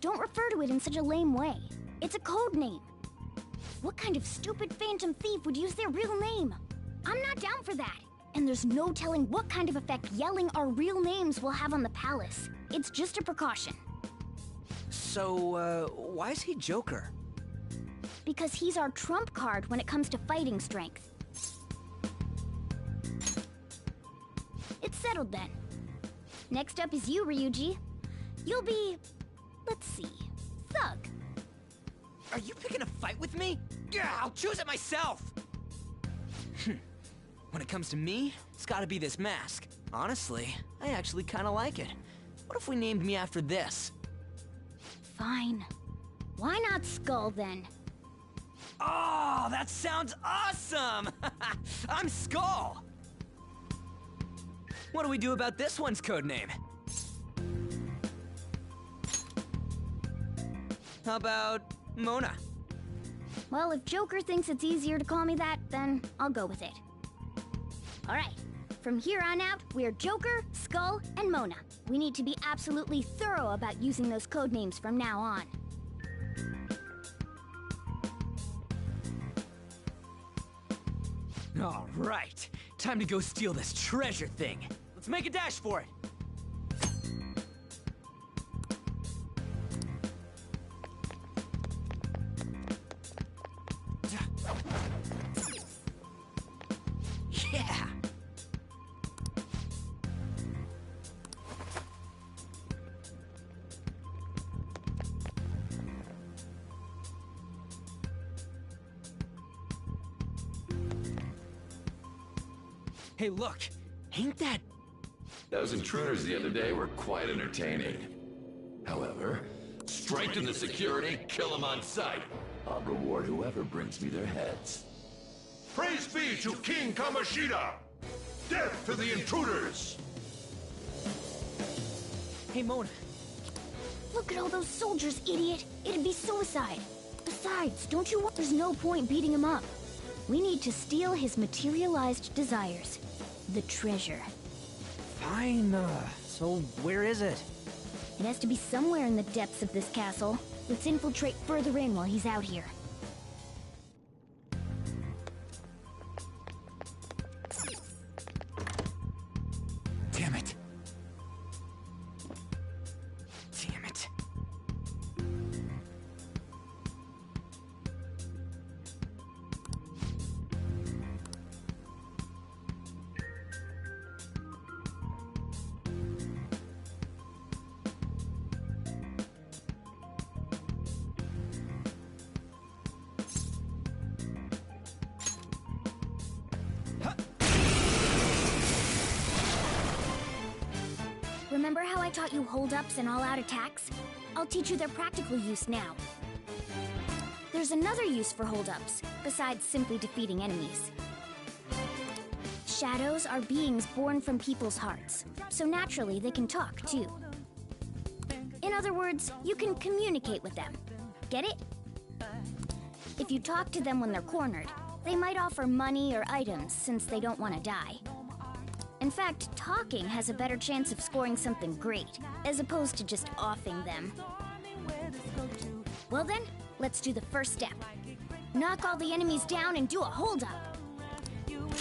Don't refer to it in such a lame way. It's a code name. What kind of stupid phantom thief would use their real name? I'm not down for that. And there's no telling what kind of effect yelling our real names will have on the palace. It's just a precaution. So, why is he Joker? Because he's our trump card when it comes to fighting strength. It's settled then. Next up is you, Ryuji. You'll be... let's see... Thug. Are you picking a fight with me? Yeah, I'll choose it myself! When it comes to me, it's gotta be this mask. Honestly, I actually kinda like it. What if we named me after this? Fine. Why not Skull, then? Oh, that sounds awesome! I'm Skull! What do we do about this one's codename? How about Mona? Well, if Joker thinks it's easier to call me that, then I'll go with it. Alright, from here on out, we're Joker, Skull, and Mona. We need to be absolutely thorough about using those codenames from now on. Alright, time to go steal this treasure thing. Let's make a dash for it. Yeah! Hey, look! Ain't that... Those intruders the other day were quite entertaining. However, strengthen the security, kill them on sight. I'll reward whoever brings me their heads. Praise be to King Kamoshida! Death to the intruders! Hey, Mona. Look at all those soldiers, idiot! It'd be suicide. Besides, don't you want... There's no point beating him up. We need to steal his materialized desires. The treasure. Fine, so where is it? It has to be somewhere in the depths of this castle. Let's infiltrate further in while he's out here. Damn it. Damn it. Remember how I taught you hold-ups and all-out attacks? I'll teach you their practical use now. There's another use for hold-ups, besides simply defeating enemies. Shadows are beings born from people's hearts, so naturally they can talk, too. In other words, you can communicate with them. Get it? If you talk to them when they're cornered, they might offer money or items since they don't want to die. In fact, talking has a better chance of scoring something great, as opposed to just offing them. Well then, let's do the first step. Knock all the enemies down and do a hold-up. Oh,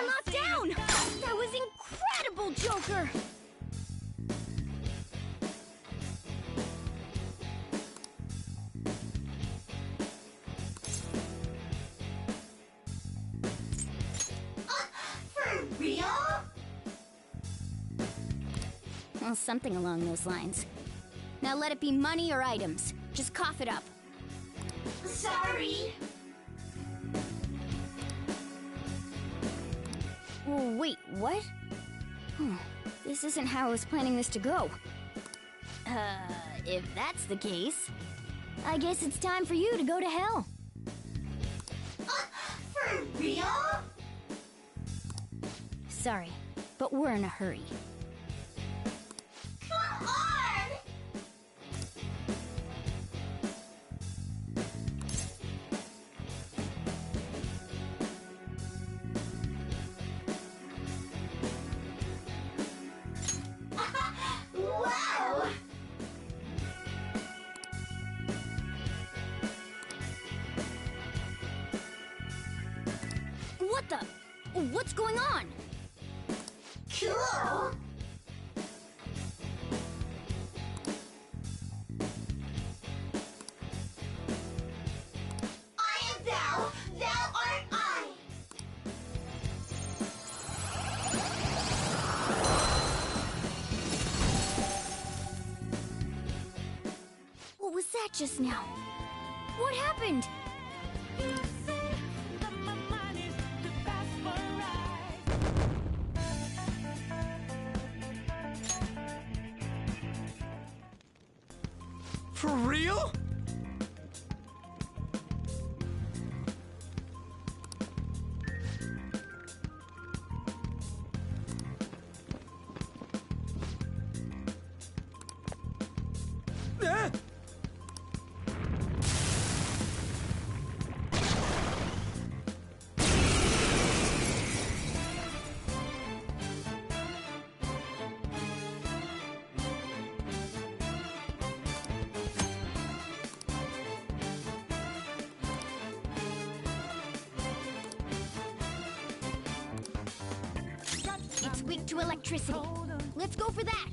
knocked down! That was incredible, Joker! Real? Well, something along those lines. Now let it be money or items. Just cough it up. Sorry. Oh, wait, what? This isn't how I was planning this to go. If that's the case... I guess it's time for you to go to hell. For real? Sorry, but we're in a hurry. Come on! Wow! What the? What's going on? Cool! I am thou, thou art I! What was that just now? What happened? For real? Ah! It's weak to electricity. Let's go for that.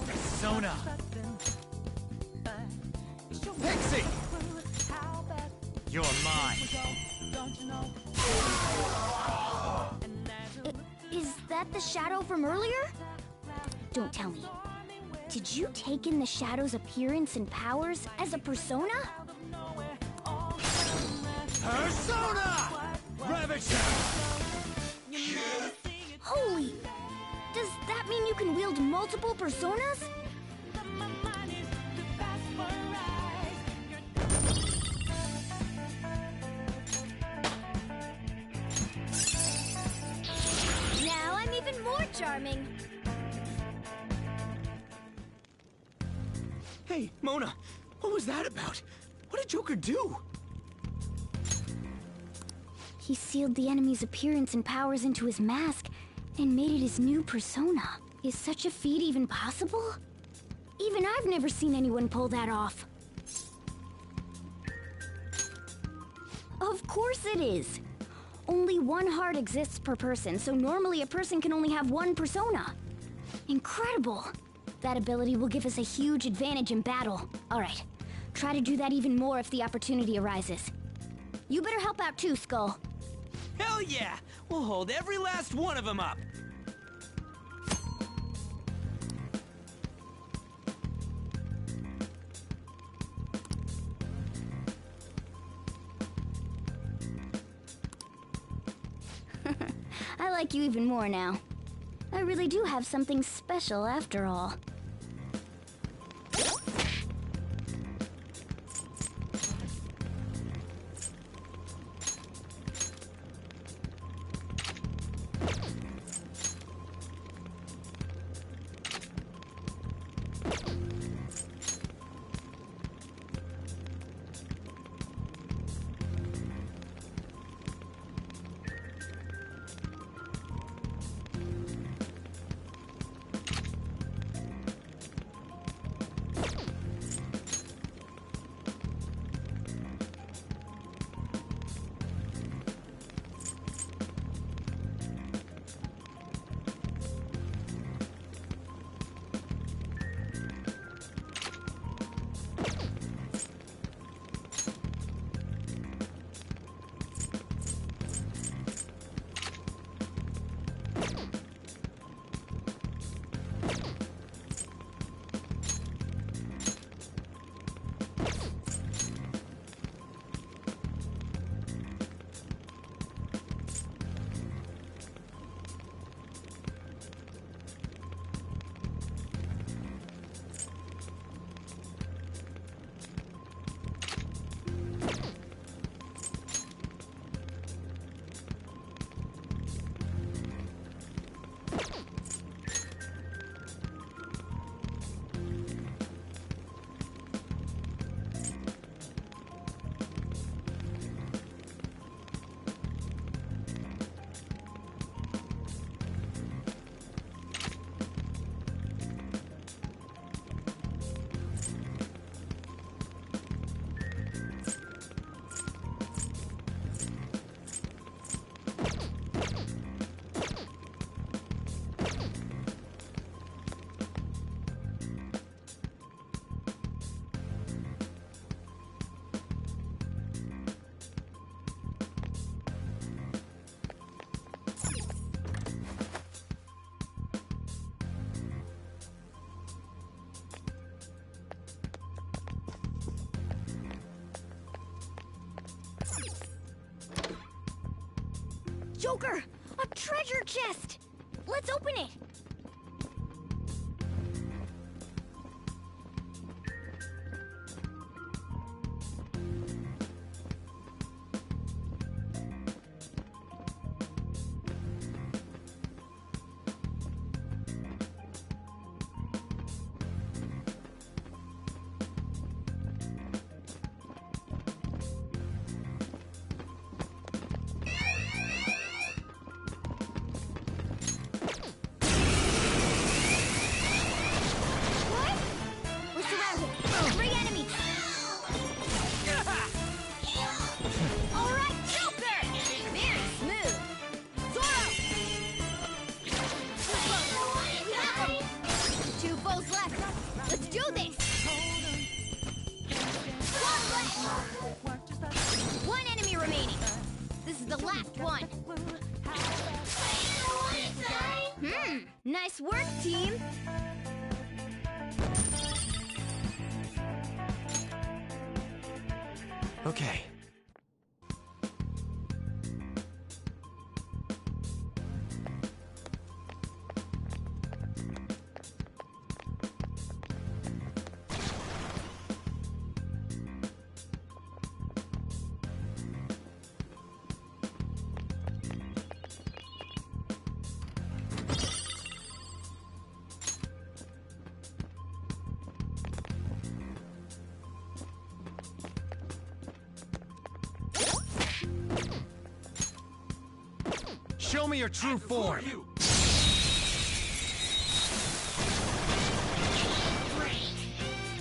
Persona! Pixie! You're mine. Is that the shadow from earlier? Don't tell me. Did you take in the shadow's appearance and powers as a persona? Persona! Ravager! Holy! Does that mean you can wield multiple personas? Now I'm even more charming. Hey, Mona, what was that about? What did Joker do? He sealed the enemy's appearance and powers into his mask and made it his new persona. Is such a feat even possible? Even I've never seen anyone pull that off. Of course it is. Only one heart exists per person, so normally a person can only have one persona. Incredible! That ability will give us a huge advantage in battle. Alright, try to do that even more if the opportunity arises. You better help out too, Skull. Hell yeah! We'll hold every last one of them up! I like you even more now. I really do have something special after all. Joker! A treasure chest! Let's open it! Nice work, team! Okay. Show me your true form.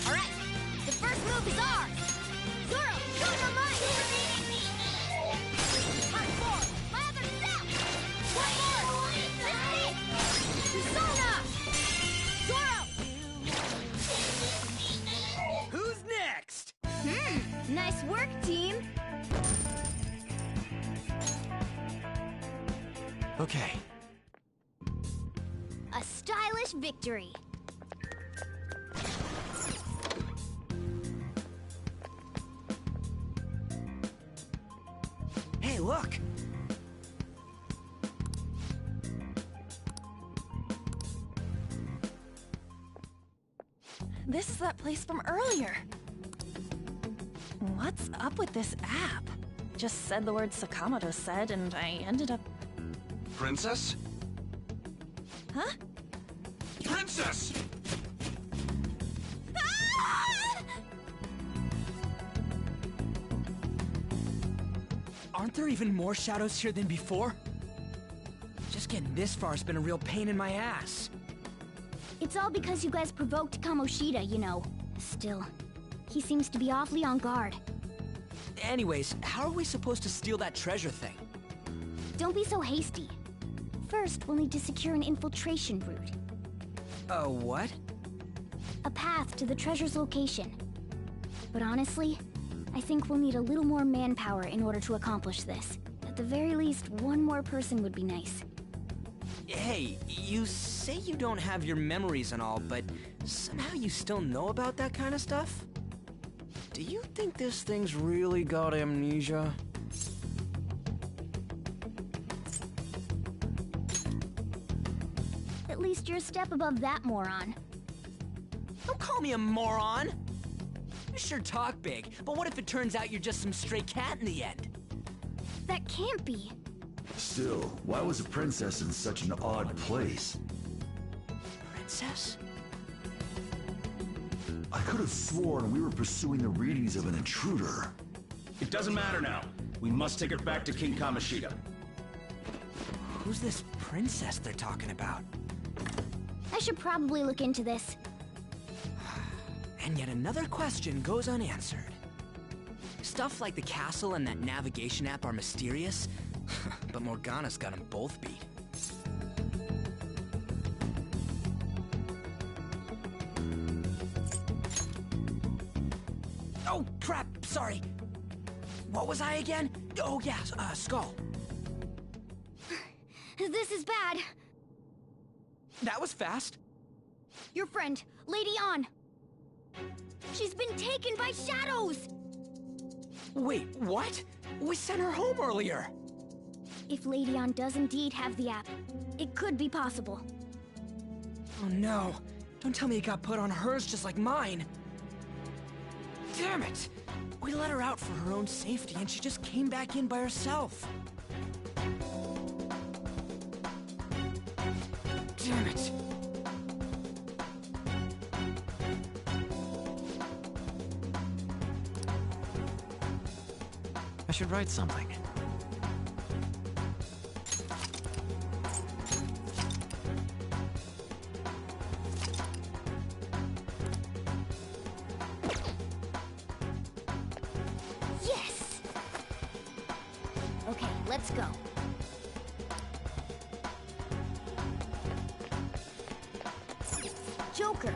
Alright, the first move is ours! Zoro, show your might! Hot form, my other self! One more! Persona! Zoro! Who's next? Nice work, team! Okay. A stylish victory. Hey, look! This is that place from earlier. What's up with this app? Just said the word Sakamoto said, and I ended up... Princess? Huh? Princess! Aren't there even more shadows here than before? Just getting this far has been a real pain in my ass. It's all because you guys provoked Kamoshida, you know. Still, he seems to be awfully on guard. Anyways, how are we supposed to steal that treasure thing? Don't be so hasty. First, we'll need to secure an infiltration route. What? A path to the treasure's location. But honestly, I think we'll need a little more manpower in order to accomplish this. At the very least, one more person would be nice. Hey, you say you don't have your memories and all, but somehow you still know about that kind of stuff? Do you think this thing's really got amnesia? At least you're a step above that, moron. Don't call me a moron! You sure talk big, but what if it turns out you're just some stray cat in the end? That can't be. Still, why was a princess in such an odd place? Princess? I could have sworn we were pursuing the readings of an intruder. It doesn't matter now. We must take her back to King Kamoshida. Who's this princess they're talking about? I should probably look into this. And yet another question goes unanswered. Stuff like the castle and that navigation app are mysterious, but Morgana's got them both beat. Oh, crap, sorry. What was I again? Oh, yeah, Skull. This is bad. That was fast. Your friend, Lady Ann. She's been taken by shadows! Wait, what? We sent her home earlier. If Lady Ann does indeed have the app, it could be possible. Oh no! Don't tell me it got put on hers just like mine! Damn it! We let her out for her own safety and she just came back in by herself. Damn it! I should write something. Yes! Okay, let's go. Joker.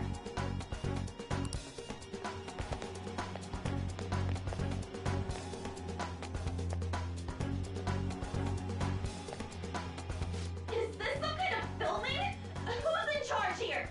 Is this some kind of filming? Who's in charge here?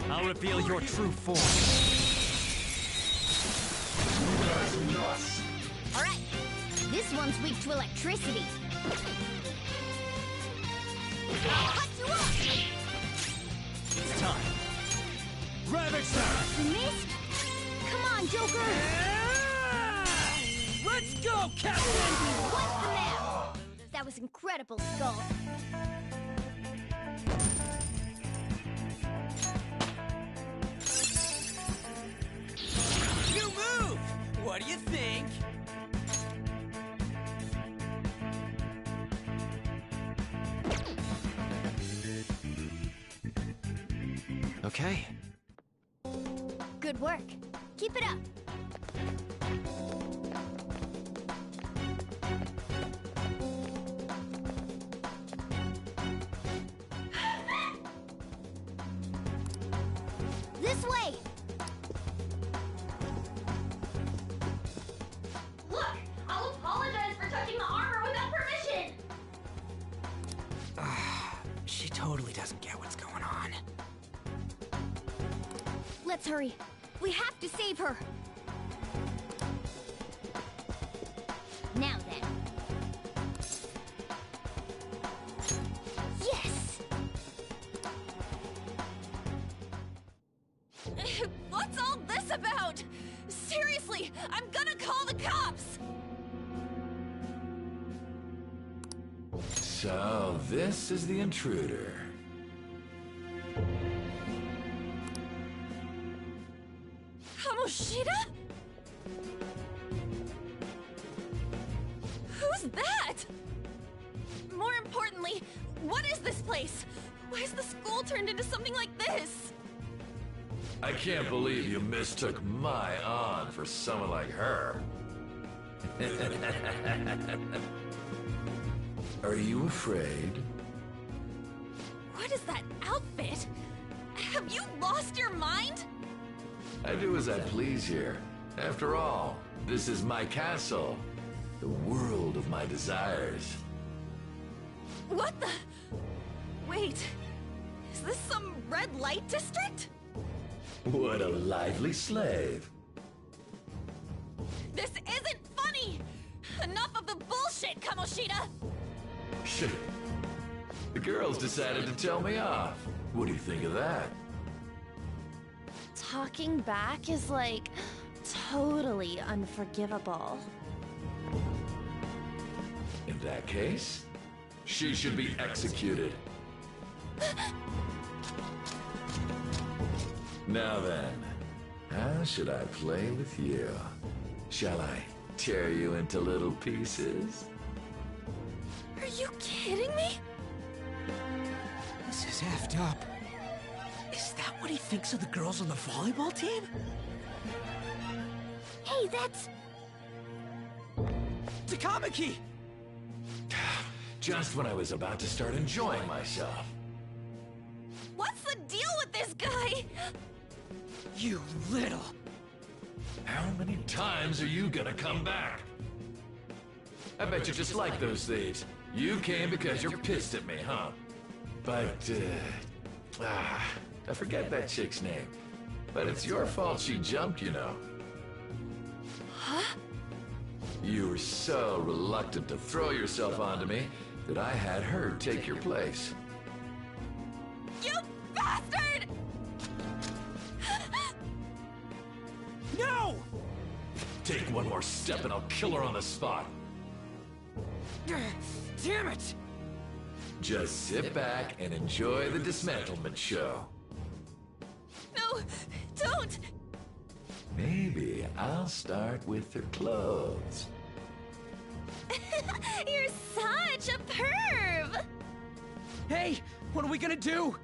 I'll reveal your true form. Alright, this one's weak to electricity. I'll cut you up! It's time. Ravage them! You missed? Come on, Joker! Let's go, Captain! What's the map? That was incredible, Skull. You move! What do you think? Okay. Good work. Keep it up. This way! Look! I'll apologize for touching the armor without permission! She totally doesn't get what's going on. Let's hurry. We have to save her. Now then. Yes! What's all this about? Seriously, I'm gonna call the cops! So, this is the intruder. Kamoshida? Who's that? More importantly, what is this place? Why is the school turned into something like this? I can't believe you mistook my Ann for someone like her. Are you afraid? What is that outfit? Have you lost your mind? I do as I please here. After all, this is my castle. The world of my desires. What the? Wait, is this some red light district? What a lively slave. This isn't funny! Enough of the bullshit, Kamoshida! Shit. The girls decided to tell me off. What do you think of that? Talking back is like totally unforgivable. In that case, she should be executed. Now then, how should I play with you? Shall I tear you into little pieces? Are you kidding me? This is effed up. Is that what he thinks of the girls on the volleyball team? Hey, that's... Takamaki! Just when I was about to start enjoying myself. What's the deal with this guy? You little... How many times are you gonna come back? I bet you just like those thieves. You came because you're pissed at me, huh? But, I forget that chick's name. But it's your fault she jumped, you know. Huh? You were so reluctant to throw yourself onto me that I had her take your place. You bastard! No! Take one more step and I'll kill her on the spot. Damn it! Just sit back and enjoy the dismantlement show. No, don't! Maybe I'll start with her clothes. You're such a perv! Hey, what are we gonna do?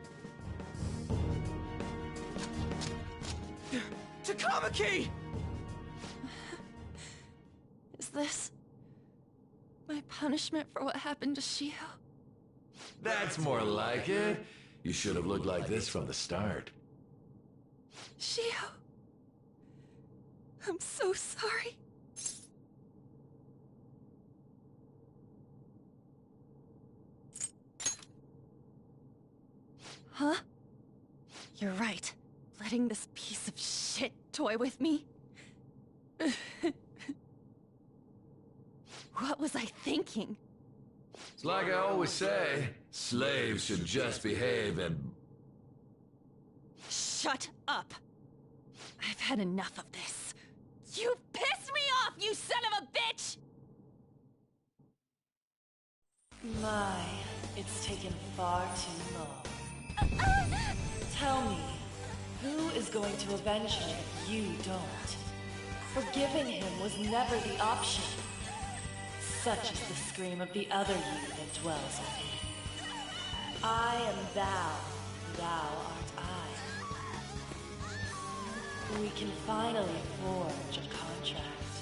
Takamaki! Is this my punishment for what happened to Shiho? That's more like it. You should have looked like this from the start. Shiho, I'm so sorry. Huh? You're right. Letting this piece of shit toy with me? What was I thinking? It's like I always say, slaves should just behave and... Shut up! I've had enough of this. You pissed me off, you son of a bitch! My, it's taken far too long. Tell me, who is going to avenge him if you don't? Forgiving him was never the option. Such is the scream of the other you that dwells on me. I am thou, thou art I. We can finally forge a contract.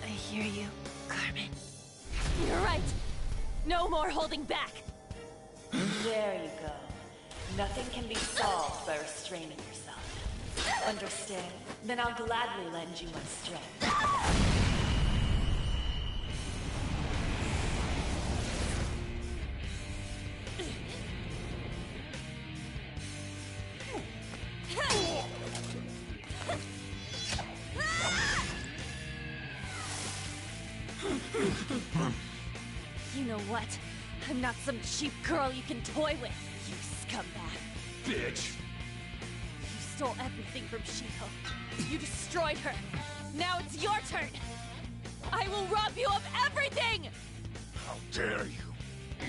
I hear you, Carmen. You're right! No more holding back! There you go. Nothing can be solved by restraining yourself. Understand? Then I'll gladly lend you my strength. You know what? I'm not some cheap girl you can toy with, you scumbag. Bitch! You stole everything from Shiho. You destroyed her. Now it's your turn. I will rob you of everything! How dare you!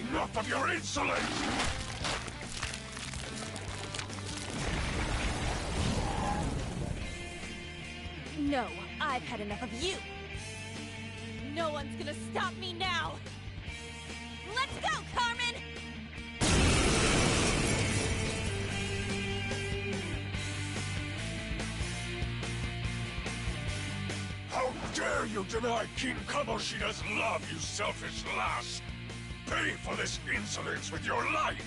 Enough of your insolence! No, I've had enough of you. No one's gonna stop me now. Let's go, Carmen! How dare you deny King Kamoshida's love, you selfish lass! Pay for this insolence with your life!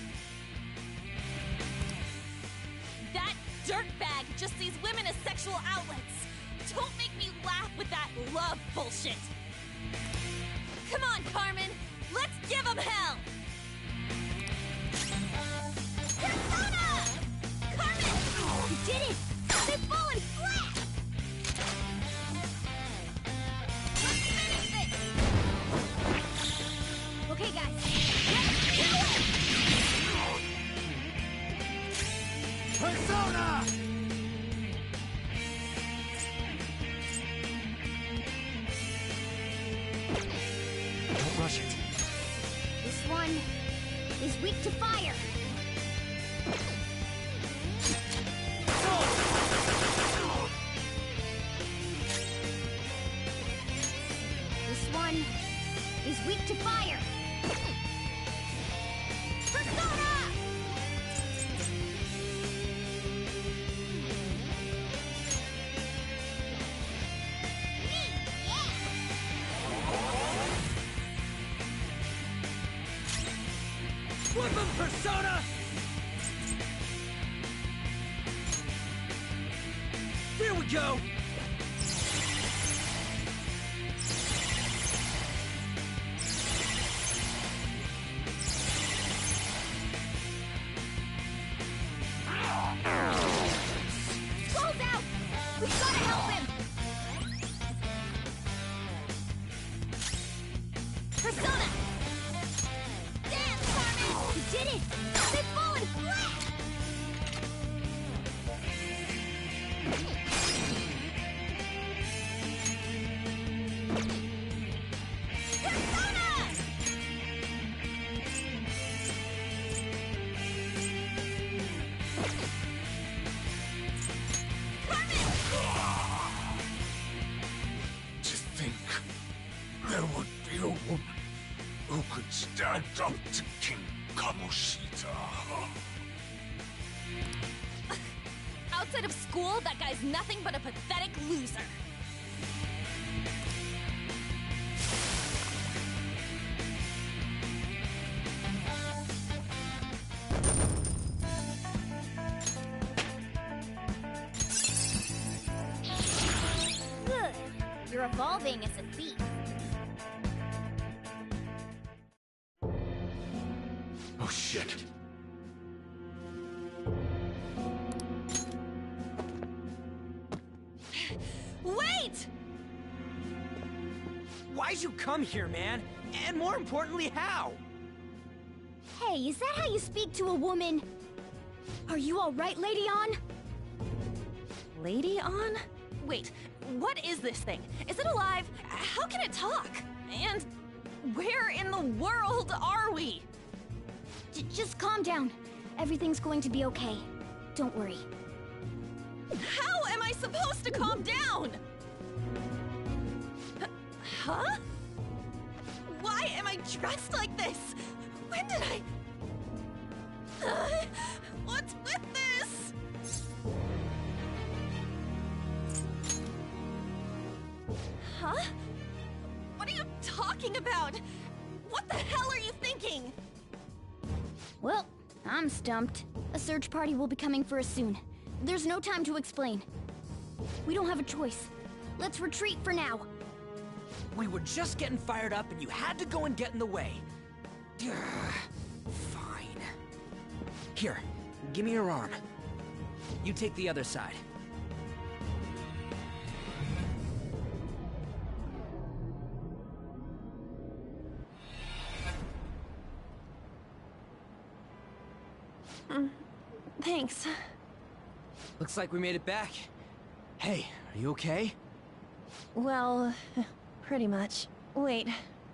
That dirtbag just sees women as sexual outlets. Don't make me laugh with that love bullshit. Come on, Carmen. Let's give him hell! Persona! Carmen! You did it! They've fallen flat! Let's finish this! Okay, guys. Let's do it! Persona! Don't rush it. This one is weak to fire. This one is weak to fire. Persona! Flip him, Persona! go! Skull's out! We've gotta help him! Persona! Dance, Carmen! You did it! They've fallen flat! Persona! To think there would be a woman who could stand up to King Kamoshida. Outside of school, that guy's nothing but a pathetic loser. Good. You're evolving as a thief. Oh shit. Wait! Why'd you come here, man? And more importantly, how? Hey, is that how you speak to a woman? Are you alright, Lady On? Lady On? Wait, what is this thing? Is it alive? How can it talk? And where in the world are we? Just calm down. Everything's going to be okay. Don't worry. How am I supposed to calm down? Huh? Why am I dressed like this? When did I... what's with this? Huh? What are you talking about? What the hell are you thinking? Well, I'm stumped. A search party will be coming for us soon. There's no time to explain. We don't have a choice. Let's retreat for now. We were just getting fired up and you had to go and get in the way. Ugh, fine. Here, give me your arm. You take the other side. Thanks. Looks like we made it back. Hey, are you okay? Well, pretty much. Wait,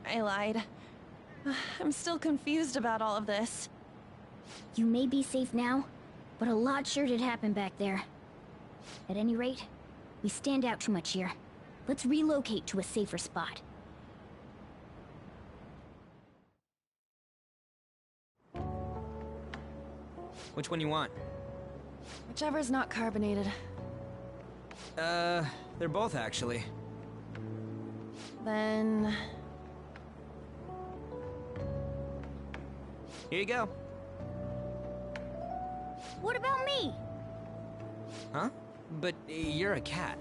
I lied. I'm still confused about all of this. You may be safe now, but a lot sure did happen back there. At any rate, we stand out too much here. Let's relocate to a safer spot. Which one you want? Whichever's not carbonated. They're both actually. Then... Here you go. What about me? Huh? But you're a cat.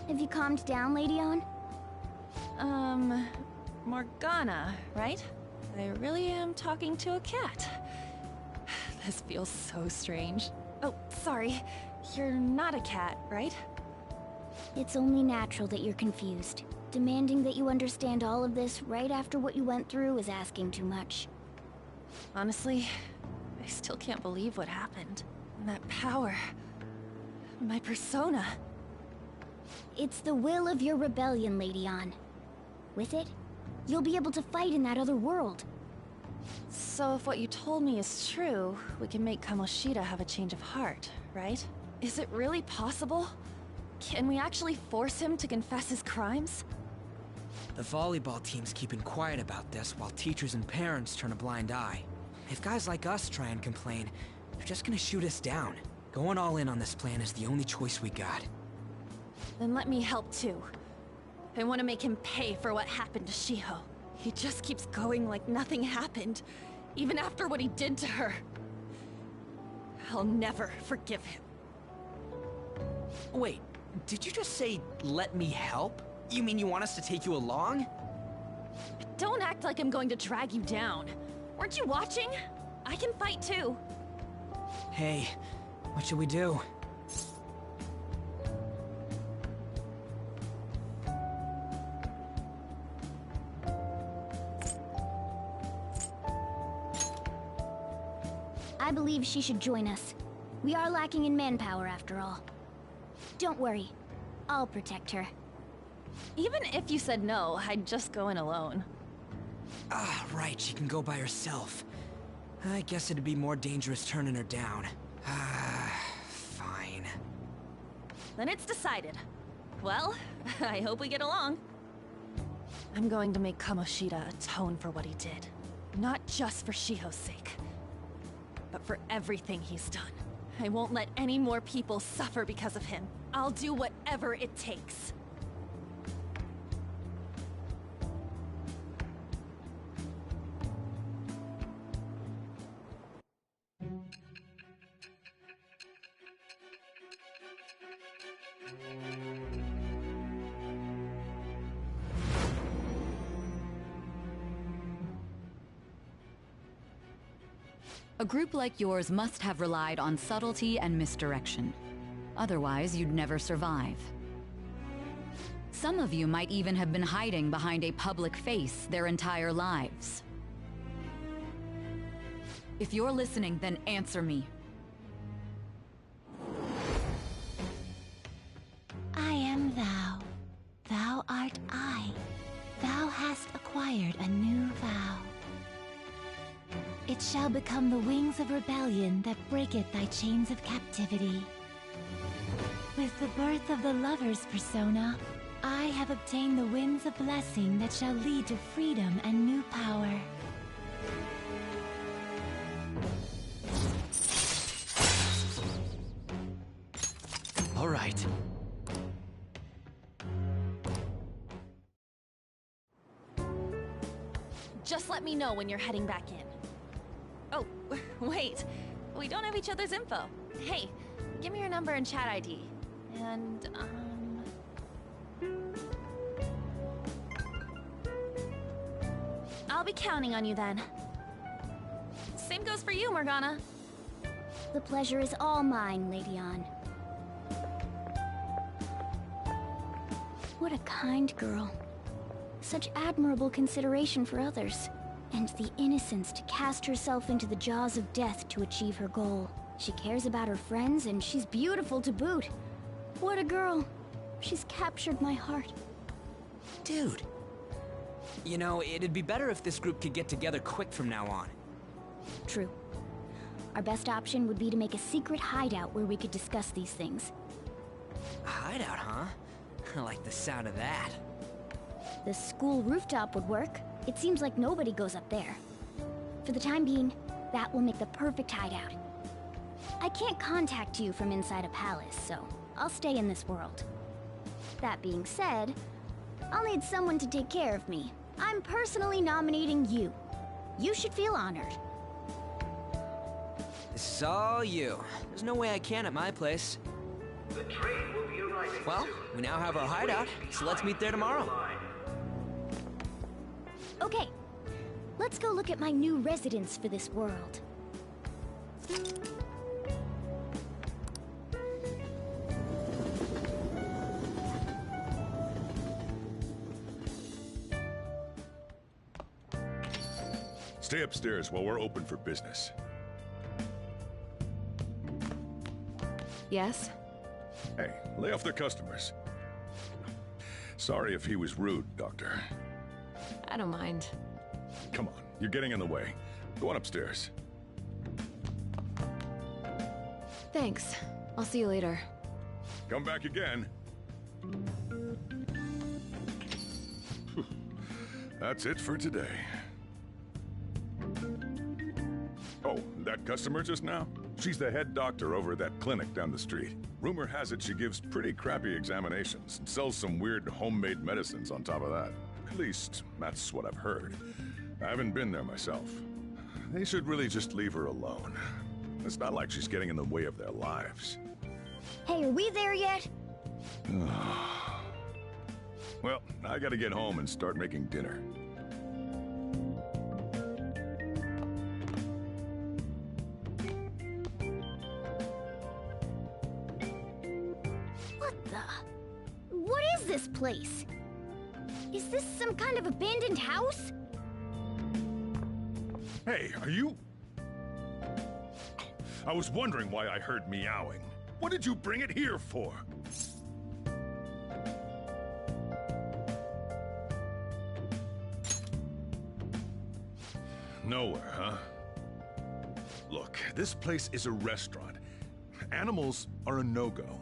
Have you calmed down, Lady On? Morgana, right? I really am talking to a cat. This feels so strange. Oh, sorry. You're not a cat, right? It's only natural that you're confused. Demanding that you understand all of this right after what you went through is asking too much. Honestly, I still can't believe what happened. That power. My persona. It's the will of your rebellion, Lady On. With it, you'll be able to fight in that other world. So if what you told me is true, we can make Kamoshida have a change of heart, right? Is it really possible? Can we actually force him to confess his crimes? The volleyball team's keeping quiet about this while teachers and parents turn a blind eye. If guys like us try and complain, they're just gonna shoot us down. Going all in on this plan is the only choice we got. Then let me help too. I want to make him pay for what happened to Shiho. He just keeps going like nothing happened, even after what he did to her. I'll never forgive him. Wait, did you just say, let me help? You mean you want us to take you along? Don't act like I'm going to drag you down. Weren't you watching? I can fight too. Hey, what should we do? I believe she should join us. We are lacking in manpower after all. Don't worry. I'll protect her. Even if you said no, I'd just go in alone. Ah, right, she can go by herself. I guess it'd be more dangerous turning her down. Fine. Then it's decided. Well, I hope we get along. I'm going to make Kamoshida atone for what he did. Not just for Shiho's sake, but for everything he's done. I won't let any more people suffer because of him. I'll do whatever it takes. A group like yours must have relied on subtlety and misdirection. Otherwise, you'd never survive. Some of you might even have been hiding behind a public face their entire lives. If you're listening, then answer me. I am thou. Thou art I. Thou hast acquired a new vow. It shall become the wings of rebellion that breaketh thy chains of captivity. With the birth of the lover's persona, I have obtained the winds of blessing that shall lead to freedom and new power. All right. Just let me know when you're heading back in. Oh, wait. We don't have each other's info. Hey, give me your number and chat ID. And, I'll be counting on you then. Same goes for you, Morgana. The pleasure is all mine, Lady Ann. What a kind girl. Such admirable consideration for others. And the innocence to cast herself into the jaws of death to achieve her goal. She cares about her friends, and she's beautiful to boot. What a girl. She's captured my heart. Dude. You know, it'd be better if this group could get together quick from now on. True. Our best option would be to make a secret hideout where we could discuss these things. A hideout, huh? I like the sound of that. The school rooftop would work. It seems like nobody goes up there. For the time being, that will make the perfect hideout. I can't contact you from inside a palace, so I'll stay in this world. That being said, I'll need someone to take care of me. I'm personally nominating you. You should feel honored. This is all you. There's no way I can at my place. The train will be arriving Well, soon. we now have our hideout, so let's meet there tomorrow. Okay, let's go look at my new residence for this world. Stay upstairs while we're open for business. Yes? Hey, lay off the customers. Sorry if he was rude, Doctor. I don't mind. Come on, you're getting in the way. Go on upstairs. Thanks. I'll see you later. Come back again. That's it for today. Oh, that customer just now? She's the head doctor over at that clinic down the street. Rumor has it she gives pretty crappy examinations and sells some weird homemade medicines on top of that. At least, that's what I've heard. I haven't been there myself. They should really just leave her alone. It's not like she's getting in the way of their lives. Hey, are we there yet? Well, I gotta get home and start making dinner. What the? What is this place? Is this some kind of abandoned house? Hey, are you... I was wondering why I heard meowing. What did you bring it here for? Nowhere, huh? Look, this place is a restaurant. Animals are a no-go.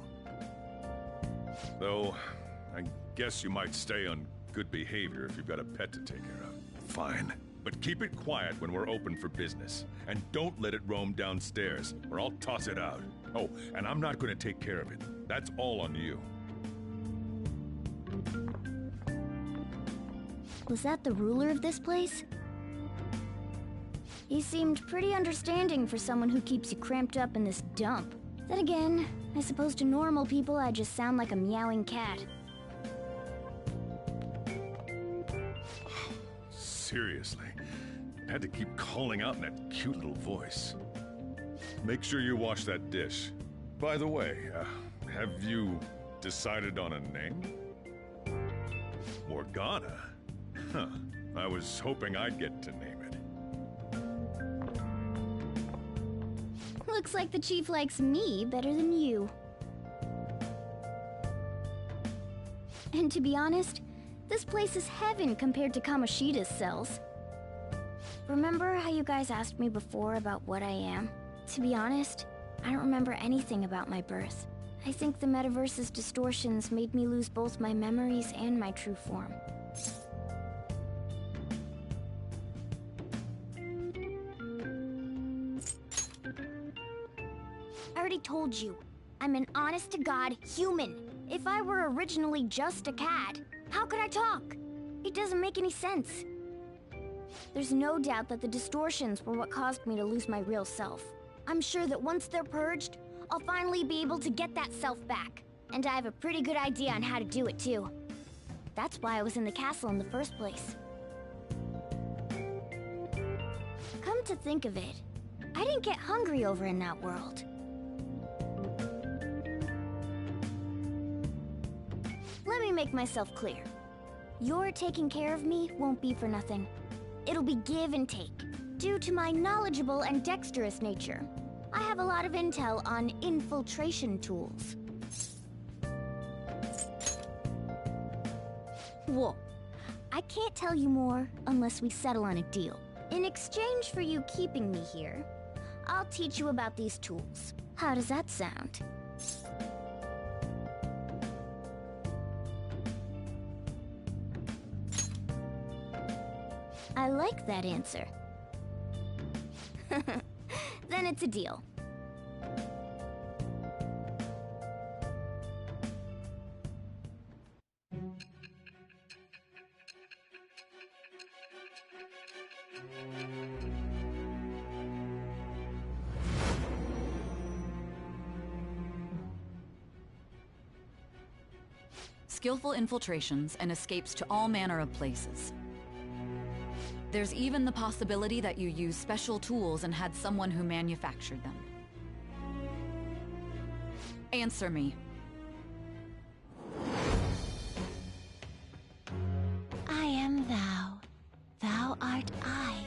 Though, I guess you might stay on good behavior if you've got a pet to take care of. Fine. But keep it quiet when we're open for business. And don't let it roam downstairs, or I'll toss it out. Oh, and I'm not going to take care of it. That's all on you. Was that the ruler of this place? He seemed pretty understanding for someone who keeps you cramped up in this dump. Then again, I suppose to normal people I just sound like a meowing cat. Seriously, I had to keep calling out in that cute little voice. Make sure you wash that dish. By the way, have you decided on a name? Morgana? Huh. I was hoping I'd get to name it. Looks like the chief likes me better than you. And to be honest, this place is heaven compared to Kamoshida's cells. Remember how you guys asked me before about what I am? To be honest, I don't remember anything about my birth. I think the metaverse's distortions made me lose both my memories and my true form. I already told you, I'm an honest-to-God human. If I were originally just a cat, how could I talk? It doesn't make any sense. There's no doubt that the distortions were what caused me to lose my real self. I'm sure that once they're purged, I'll finally be able to get that self back. And I have a pretty good idea on how to do it, too. That's why I was in the castle in the first place. Come to think of it, I didn't get hungry over in that world. Let me make myself clear. Your taking care of me won't be for nothing. It'll be give and take. Due to my knowledgeable and dexterous nature, I have a lot of intel on infiltration tools. Whoa. I can't tell you more unless we settle on a deal. In exchange for you keeping me here, I'll teach you about these tools. How does that sound? I like that answer. Then it's a deal. Skillful infiltrations and escapes to all manner of places. There's even the possibility that you used special tools and had someone who manufactured them. Answer me. I am thou. Thou art I.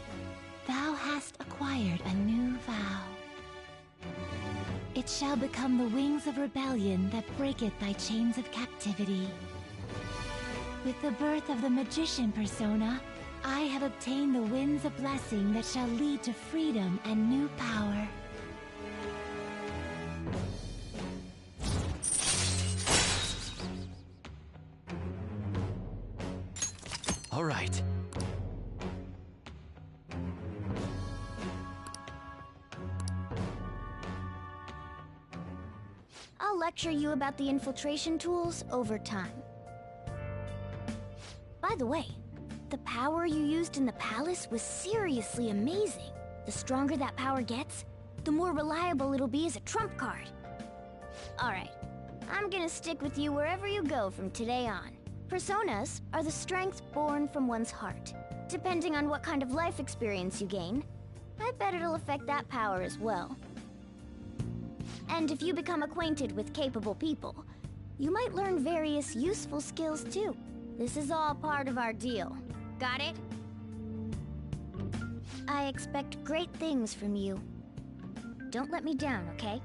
Thou hast acquired a new vow. It shall become the wings of rebellion that breaketh thy chains of captivity. With the birth of the magician persona, I have obtained the winds of blessing that shall lead to freedom and new power. All right. I'll lecture you about the infiltration tools over time. By the way, the power you used in the palace was seriously amazing. The stronger that power gets, the more reliable it'll be as a trump card. Alright, I'm gonna stick with you wherever you go from today on. Personas are the strengths born from one's heart. Depending on what kind of life experience you gain, I bet it'll affect that power as well. And if you become acquainted with capable people, you might learn various useful skills too. This is all part of our deal. Got it? I expect great things from you. Don't let me down, okay?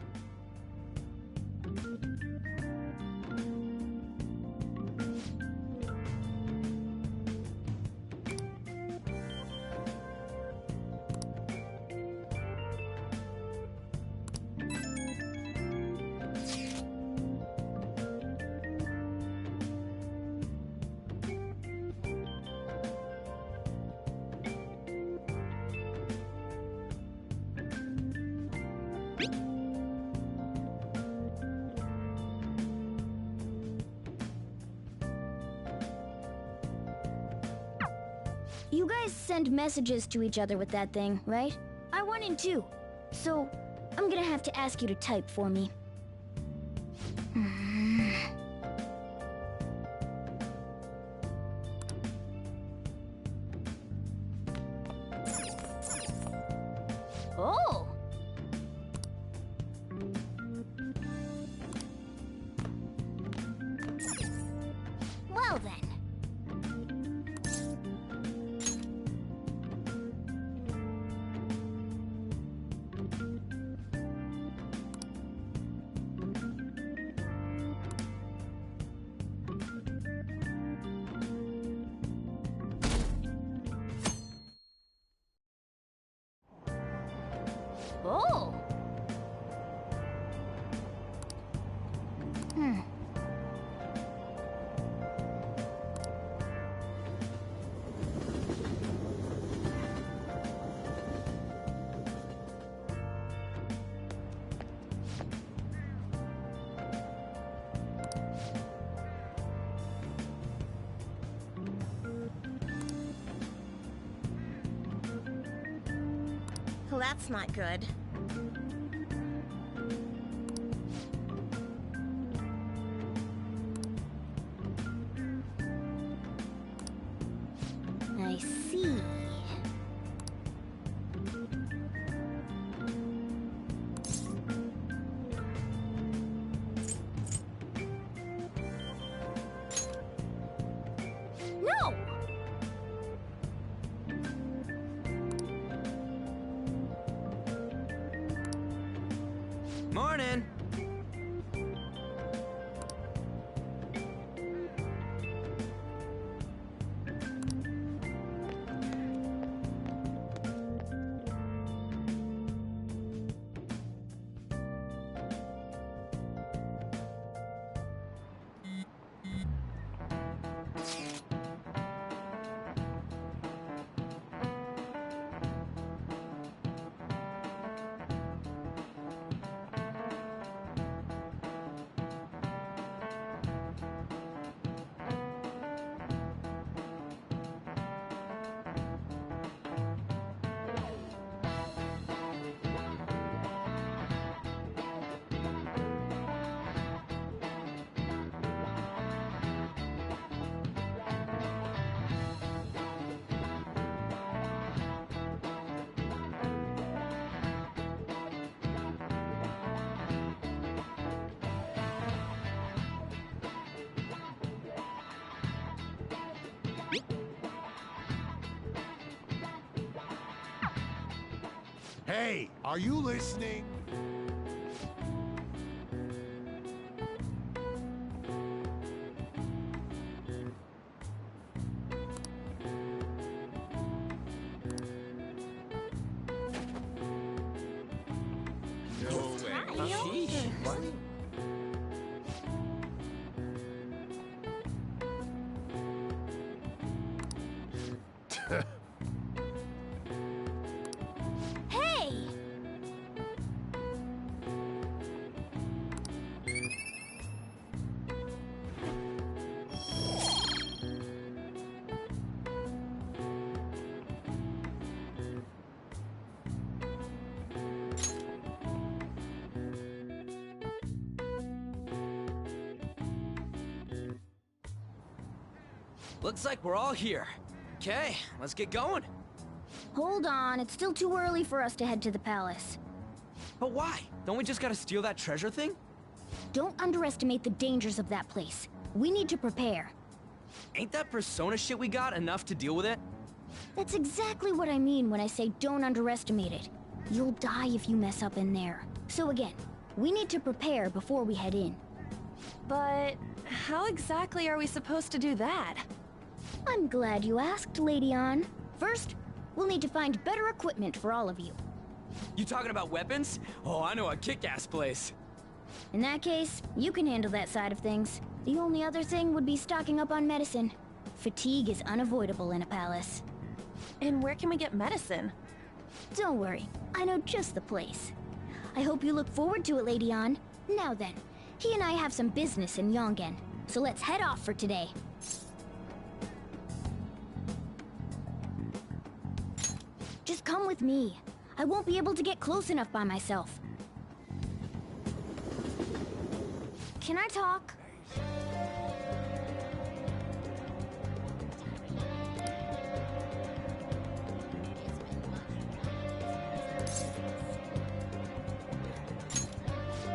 You guys send messages to each other with that thing, right? I want in too. So, I'm gonna have to ask you to type for me. Oh! Well then. Oh! Well, that's not good. I see. No! Morning! Hey, are you listening? No way. Sheesh. What? Hey! Looks like we're all here. Okay, let's get going. Hold on, it's still too early for us to head to the palace. But why? Don't we just gotta steal that treasure thing? Don't underestimate the dangers of that place. We need to prepare. Ain't that persona shit we got enough to deal with it? That's exactly what I mean when I say don't underestimate it. You'll die if you mess up in there. So again, we need to prepare before we head in. But how exactly are we supposed to do that? I'm glad you asked, Lady Ann. First, we'll need to find better equipment for all of you. You talking about weapons? Oh, I know a kick-ass place. In that case, you can handle that side of things. The only other thing would be stocking up on medicine. Fatigue is unavoidable in a palace. And where can we get medicine? Don't worry, I know just the place. I hope you look forward to it, Lady Ann. Now then, he and I have some business in Yongen, so let's head off for today. Just come with me. I won't be able to get close enough by myself. Can I talk?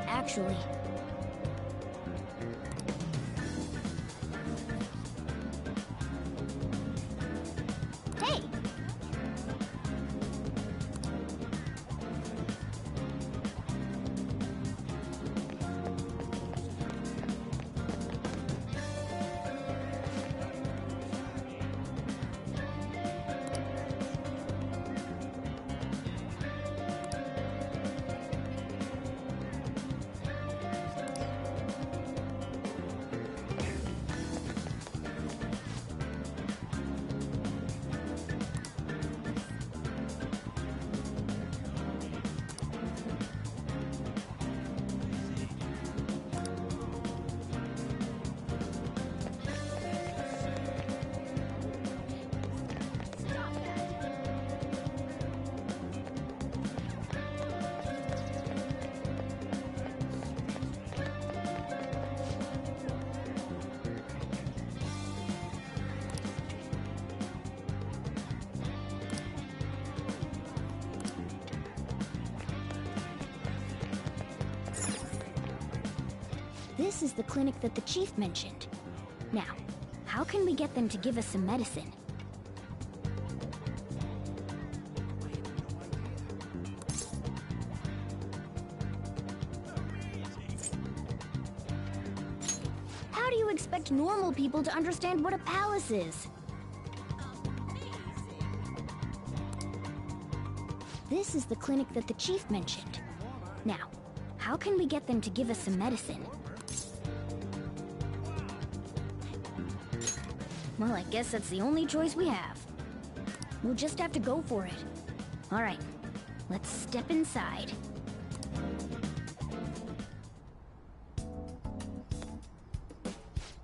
Actually... Hey! This is the clinic that the chief mentioned. Now, how can we get them to give us some medicine? How do you expect normal people to understand what a palace is? This is the clinic that the chief mentioned. Now, how can we get them to give us some medicine? Well, I guess that's the only choice we have. We'll just have to go for it. All right, let's step inside.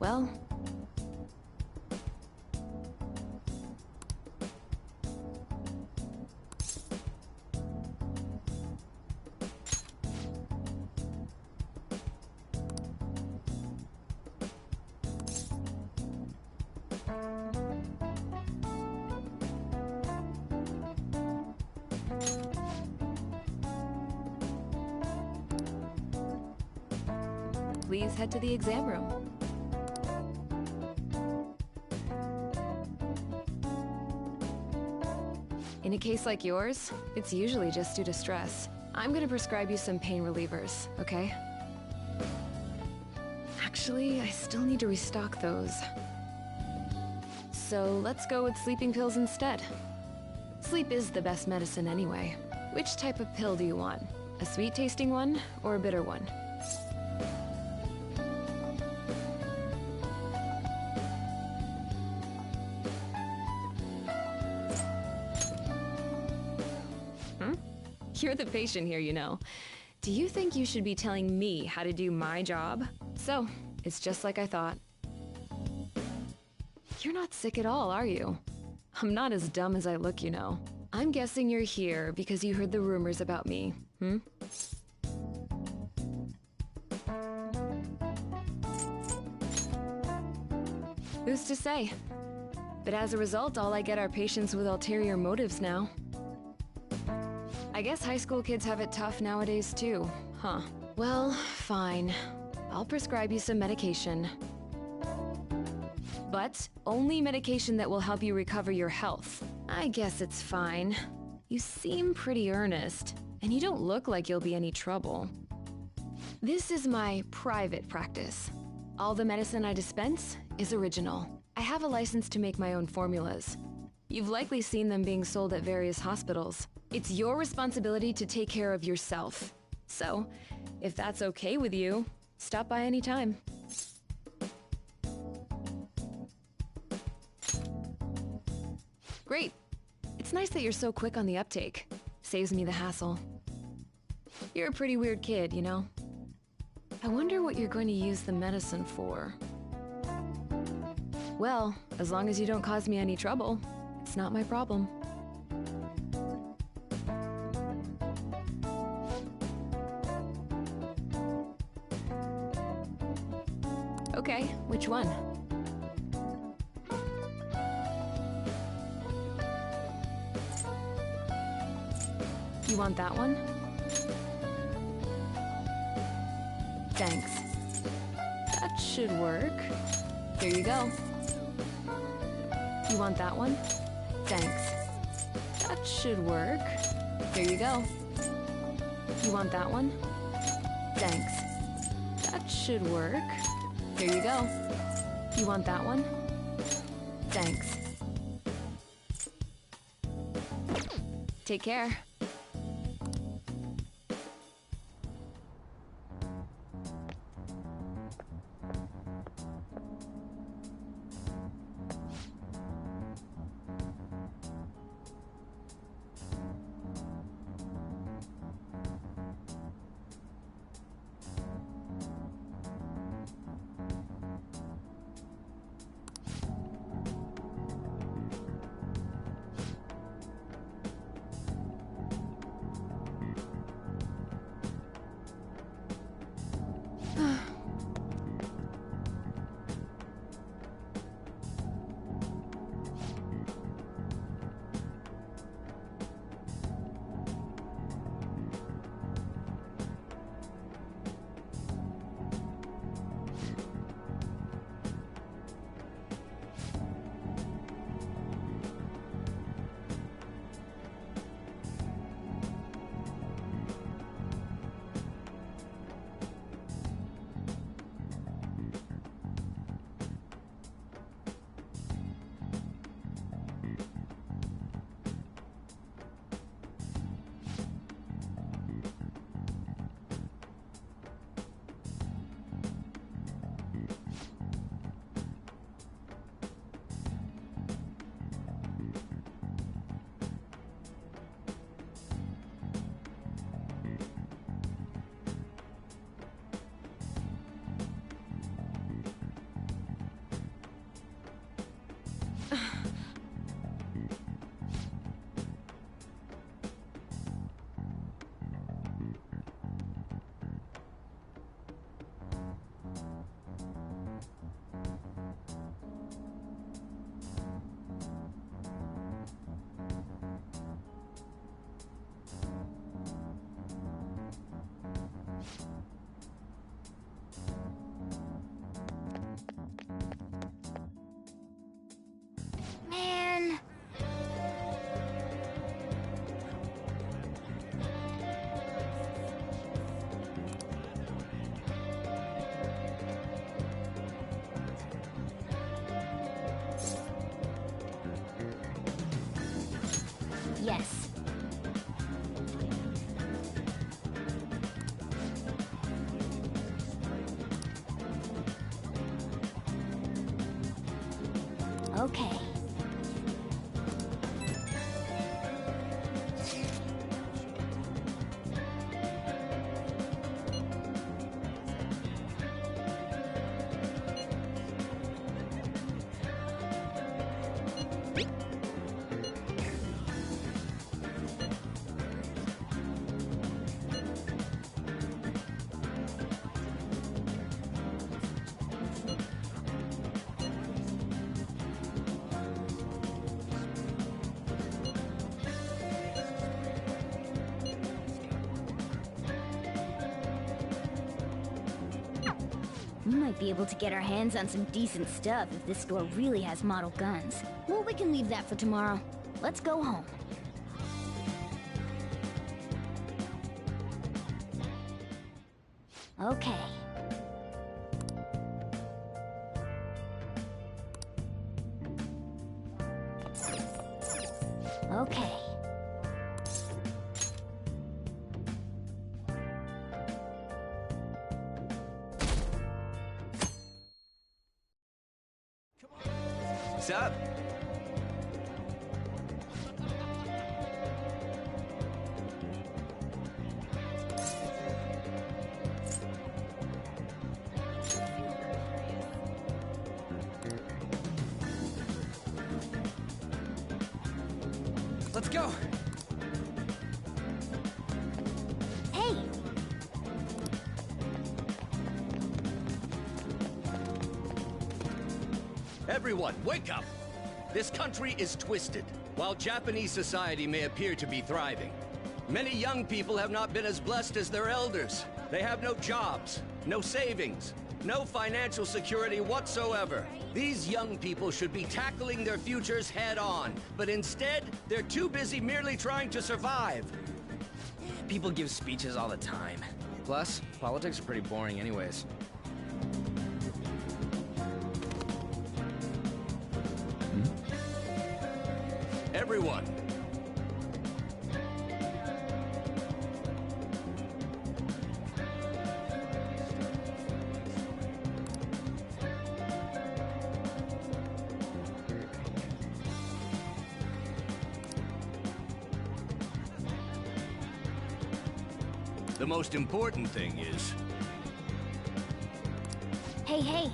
Well... Please head to the exam room. In a case like yours, it's usually just due to stress. I'm gonna prescribe you some pain relievers, okay? Actually, I still need to restock those. So let's go with sleeping pills instead. Sleep is the best medicine anyway. Which type of pill do you want? A sweet-tasting one or a bitter one? You're the patient here, you know. Do you think you should be telling me how to do my job? So, it's just like I thought. You're not sick at all, are you? I'm not as dumb as I look, you know. I'm guessing you're here because you heard the rumors about me, hmm? Who's to say? But as a result, all I get are patients with ulterior motives now. I guess high school kids have it tough nowadays too, huh? Well, fine. I'll prescribe you some medication. But only medication that will help you recover your health. I guess it's fine. You seem pretty earnest, and you don't look like you'll be any trouble. This is my private practice. All the medicine I dispense is original. I have a license to make my own formulas. You've likely seen them being sold at various hospitals. It's your responsibility to take care of yourself. So, if that's okay with you, stop by anytime. Great. It's nice that you're so quick on the uptake. Saves me the hassle. You're a pretty weird kid, you know? I wonder what you're going to use the medicine for. Well, as long as you don't cause me any trouble, it's not my problem. Okay, which one? You want that one? Thanks. That should work. Here you go. You want that one? Thanks. That should work. Here you go. You want that one? Thanks. That should work. Here you go. You want that one? Thanks. Take care. Man. Yes. Okay. We might be able to get our hands on some decent stuff if this store really has model guns. Well, we can leave that for tomorrow. Let's go home. Okay. Okay. What's up? Let's go. Hey! Everyone, wake up! This country is twisted. While Japanese society may appear to be thriving, many young people have not been as blessed as their elders. They have no jobs, no savings, no financial security whatsoever. These young people should be tackling their futures head-on, but instead, they're too busy merely trying to survive. People give speeches all the time. Plus, politics are pretty boring anyways. Everyone. The most important thing is... Hey!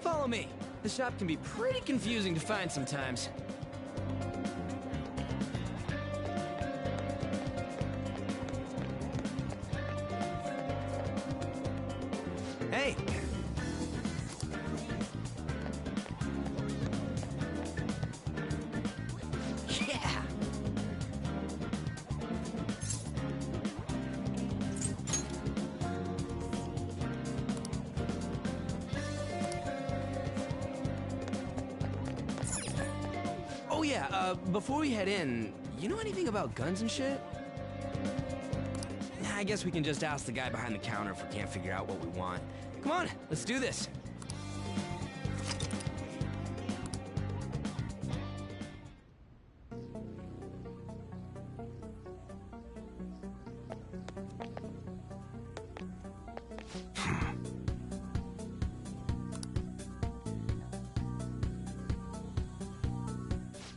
Follow me. The shop can be pretty confusing to find sometimes. Hey! Yeah! Oh yeah, before we head in, you know anything about guns and shit? I guess we can just ask the guy behind the counter if we can't figure out what we want. Come on, let's do this.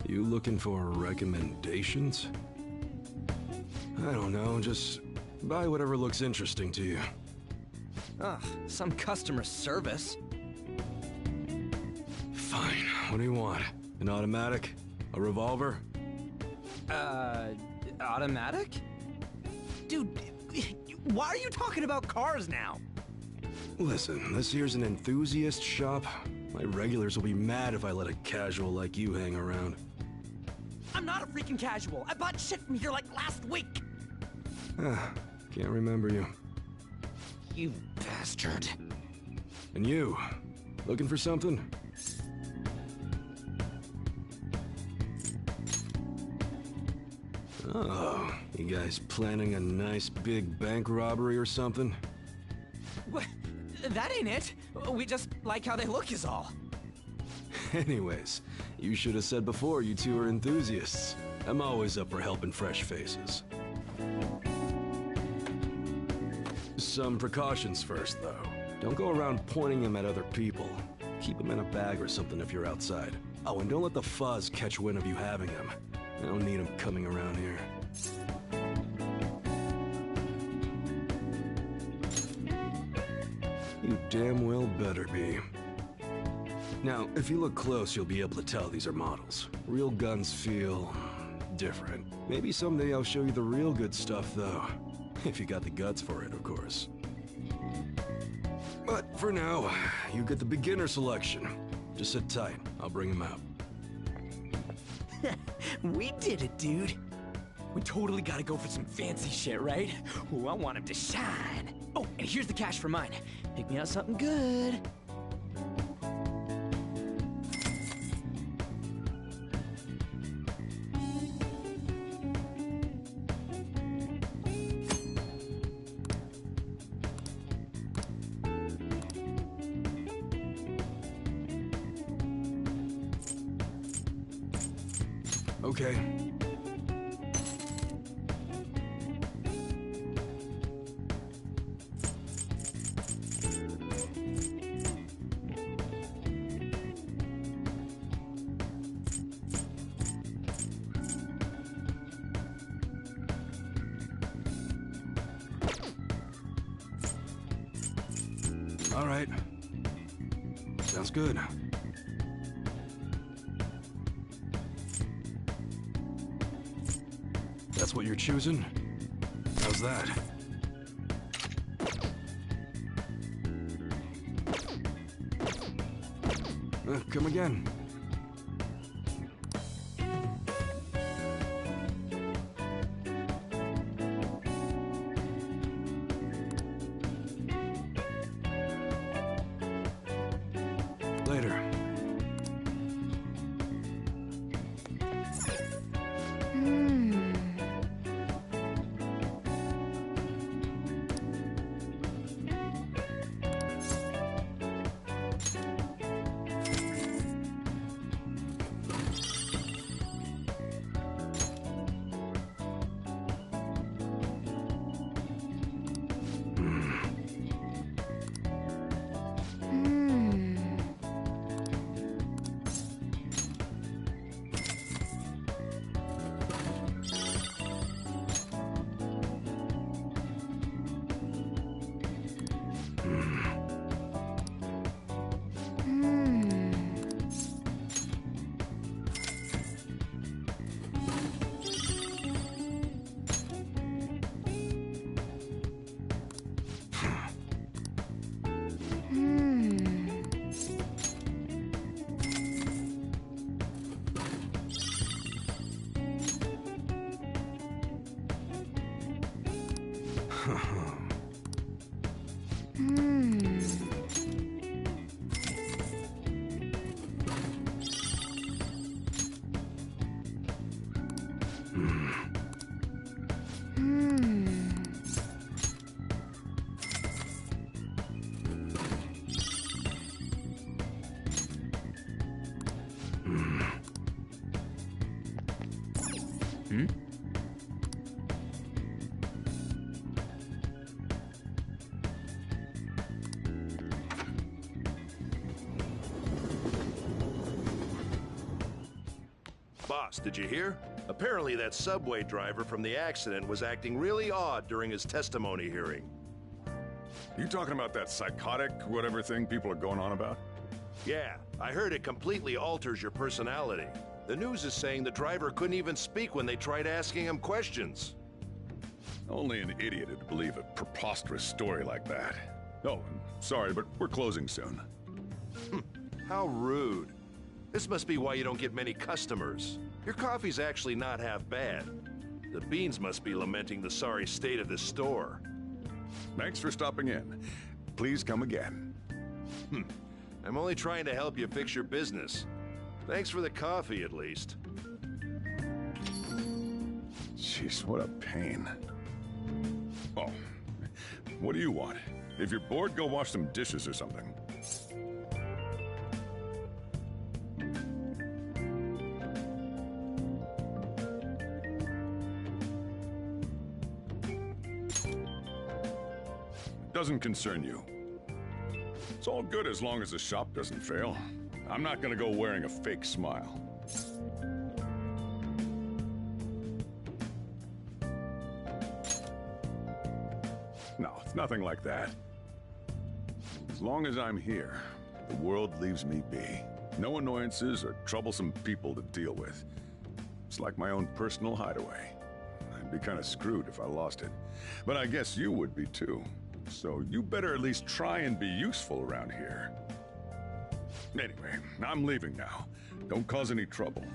You looking for recommendations? I don't know, just buy whatever looks interesting to you. Ugh, some customer service. Fine, what do you want? An automatic? A revolver? Automatic? Dude, why are you talking about cars now? Listen, this here's an enthusiast shop. My regulars will be mad if I let a casual like you hang around. I'm not a freaking casual. I bought shit from here like last week. Can't remember you. You bastard. And you, looking for something? Oh, you guys planning a nice big bank robbery or something? What? That ain't it. We just like how they look is all. Anyways, You should have said before you two are enthusiasts. I'm always up for helping fresh faces. Some precautions first, though. Don't go around pointing them at other people. Keep them in a bag or something if you're outside. Oh, and don't let the fuzz catch wind of you having them. I don't need them coming around here. You damn well better be. Now, if you look close, you'll be able to tell these are models. Real guns feel different. Maybe someday I'll show you the real good stuff, though. If you got the guts for it, of course. But for now, you get the beginner selection. Just sit tight. I'll bring him out. We did it, dude. We totally gotta go for some fancy shit, right? Ooh, I want him to shine. Oh, and here's the cash for mine. Pick me out something good. Okay. All right. Sounds good. That's what you're choosing? How's that? Come again. Later. Boss, did you hear? Apparently that subway driver from the accident was acting really odd during his testimony hearing. You talking about that psychotic whatever thing people are going on about? Yeah, I heard it completely alters your personality. The news is saying the driver couldn't even speak when they tried asking him questions. Only an idiot would believe a preposterous story like that. Oh, sorry, but we're closing soon. How rude. This must be why you don't get many customers. Your coffee's actually not half bad. The beans must be lamenting the sorry state of this store. Thanks for stopping in. Please come again. I'm only trying to help you fix your business. Thanks for the coffee, at least. Jeez, what a pain. Oh, what do you want? If you're bored, go wash some dishes or something. doesn't concern you. It's all good as long as the shop doesn't fail. I'm not gonna go wearing a fake smile. No, it's nothing like that. As long as I'm here, the world leaves me be. No annoyances or troublesome people to deal with. It's like my own personal hideaway. I'd be kind of screwed if I lost it. But I guess you would be too. So you better at least try and be useful around here. Anyway, I'm leaving now. Don't cause any trouble.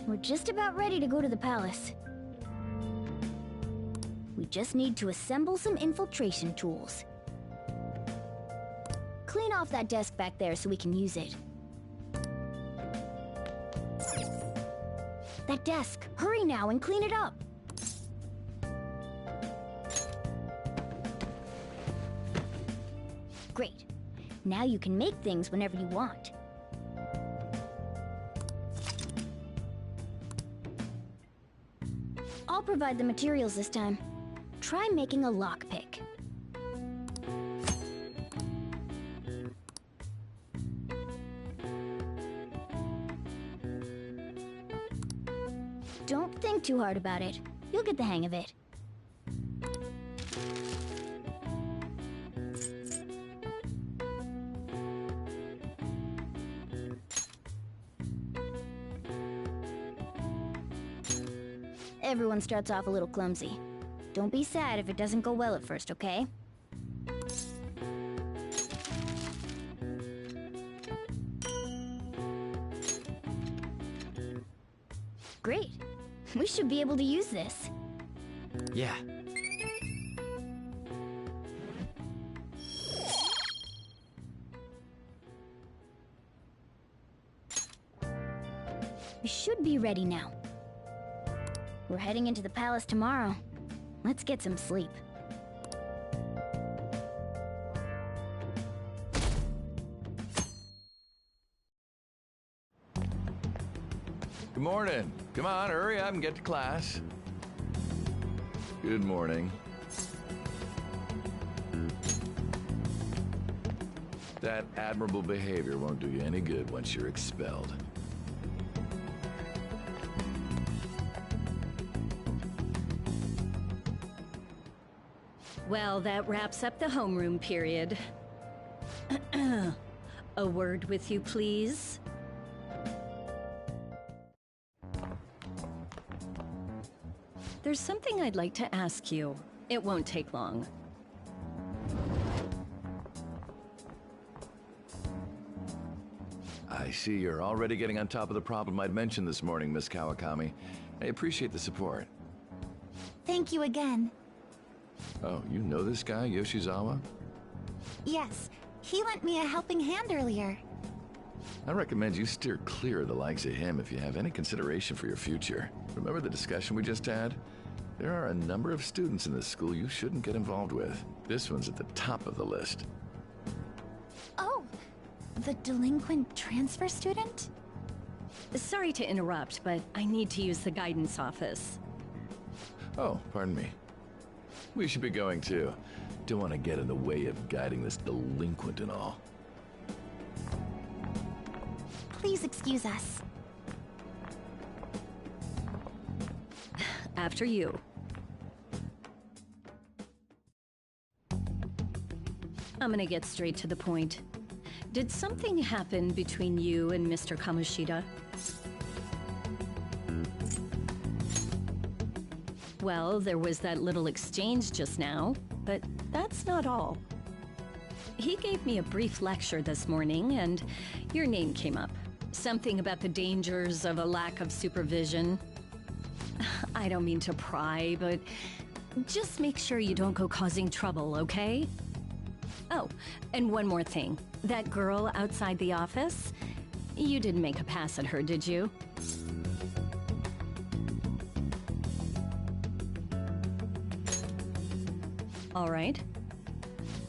We're just about ready to go to the palace. We just need to assemble some infiltration tools. Clean off that desk back there so we can use it. That desk! Hurry now and clean it up! Great. Now you can make things whenever you want. I'll provide the materials this time. Try making a lockpick. Don't think too hard about it. You'll get the hang of it. Everyone starts off a little clumsy. Don't be sad if it doesn't go well at first, okay? Great. We should be able to use this. Yeah. We should be ready now. We're heading into the palace tomorrow. Let's get some sleep. Good morning. Come on, hurry up and get to class. Good morning. That admirable behavior won't do you any good once you're expelled. Well, that wraps up the homeroom period. A word with you, please? There's something I'd like to ask you. It won't take long. I see you're already getting on top of the problem I'd mentioned this morning, Miss Kawakami. I appreciate the support. Thank you again. Oh, you know this guy, Yoshizawa? Yes, he lent me a helping hand earlier. I recommend you steer clear of the likes of him if you have any consideration for your future. Remember the discussion we just had? There are a number of students in this school you shouldn't get involved with. This one's at the top of the list. Oh, the delinquent transfer student? Sorry to interrupt, but I need to use the guidance office. Oh, pardon me. We should be going too. Don't want to get in the way of guiding this delinquent and all. Please excuse us. After you. I'm gonna get straight to the point. Did something happen between you and Mr. Kamoshida? Well, there was that little exchange just now. but that's not all. He gave me a brief lecture this morning, and your name came up. Something about the dangers of a lack of supervision. I don't mean to pry, but just make sure you don't go causing trouble, okay? Oh, and one more thing. That girl outside the office, you didn't make a pass at her, did you? All right.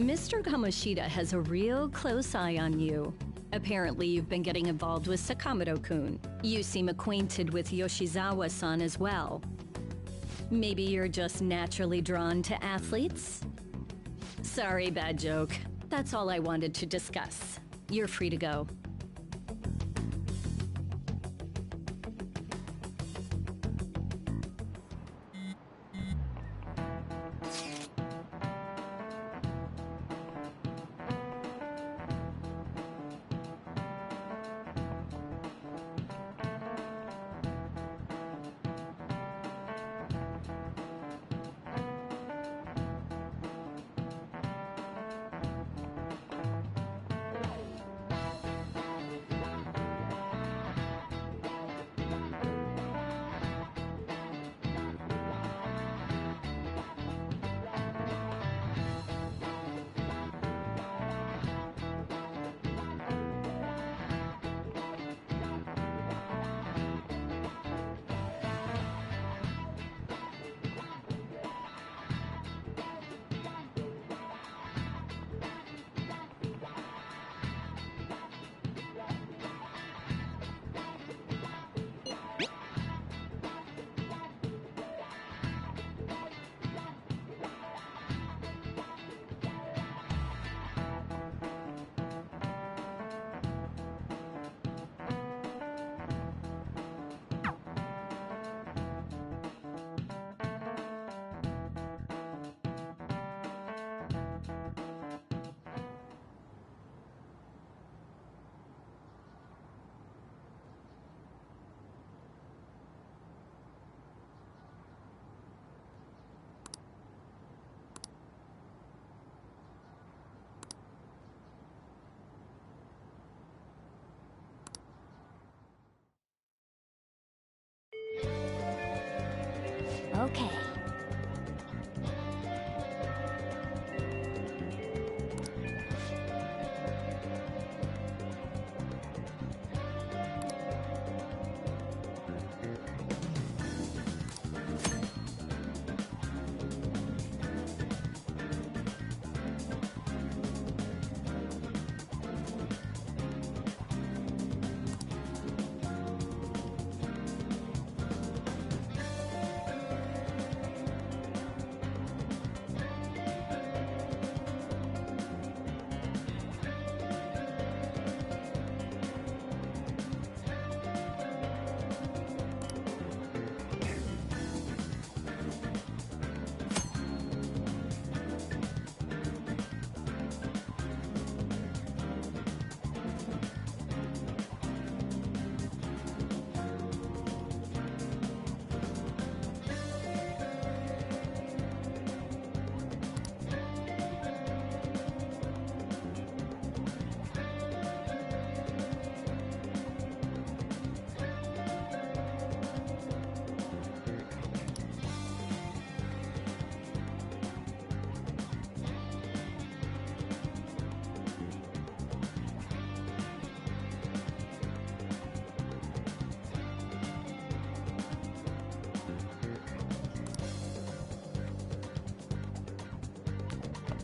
Mr. Kamoshida has a real close eye on you. Apparently, you've been getting involved with Sakamoto-kun. You seem acquainted with Yoshizawa-san as well. Maybe you're just naturally drawn to athletes? Sorry, bad joke. That's all I wanted to discuss. You're free to go. Okay.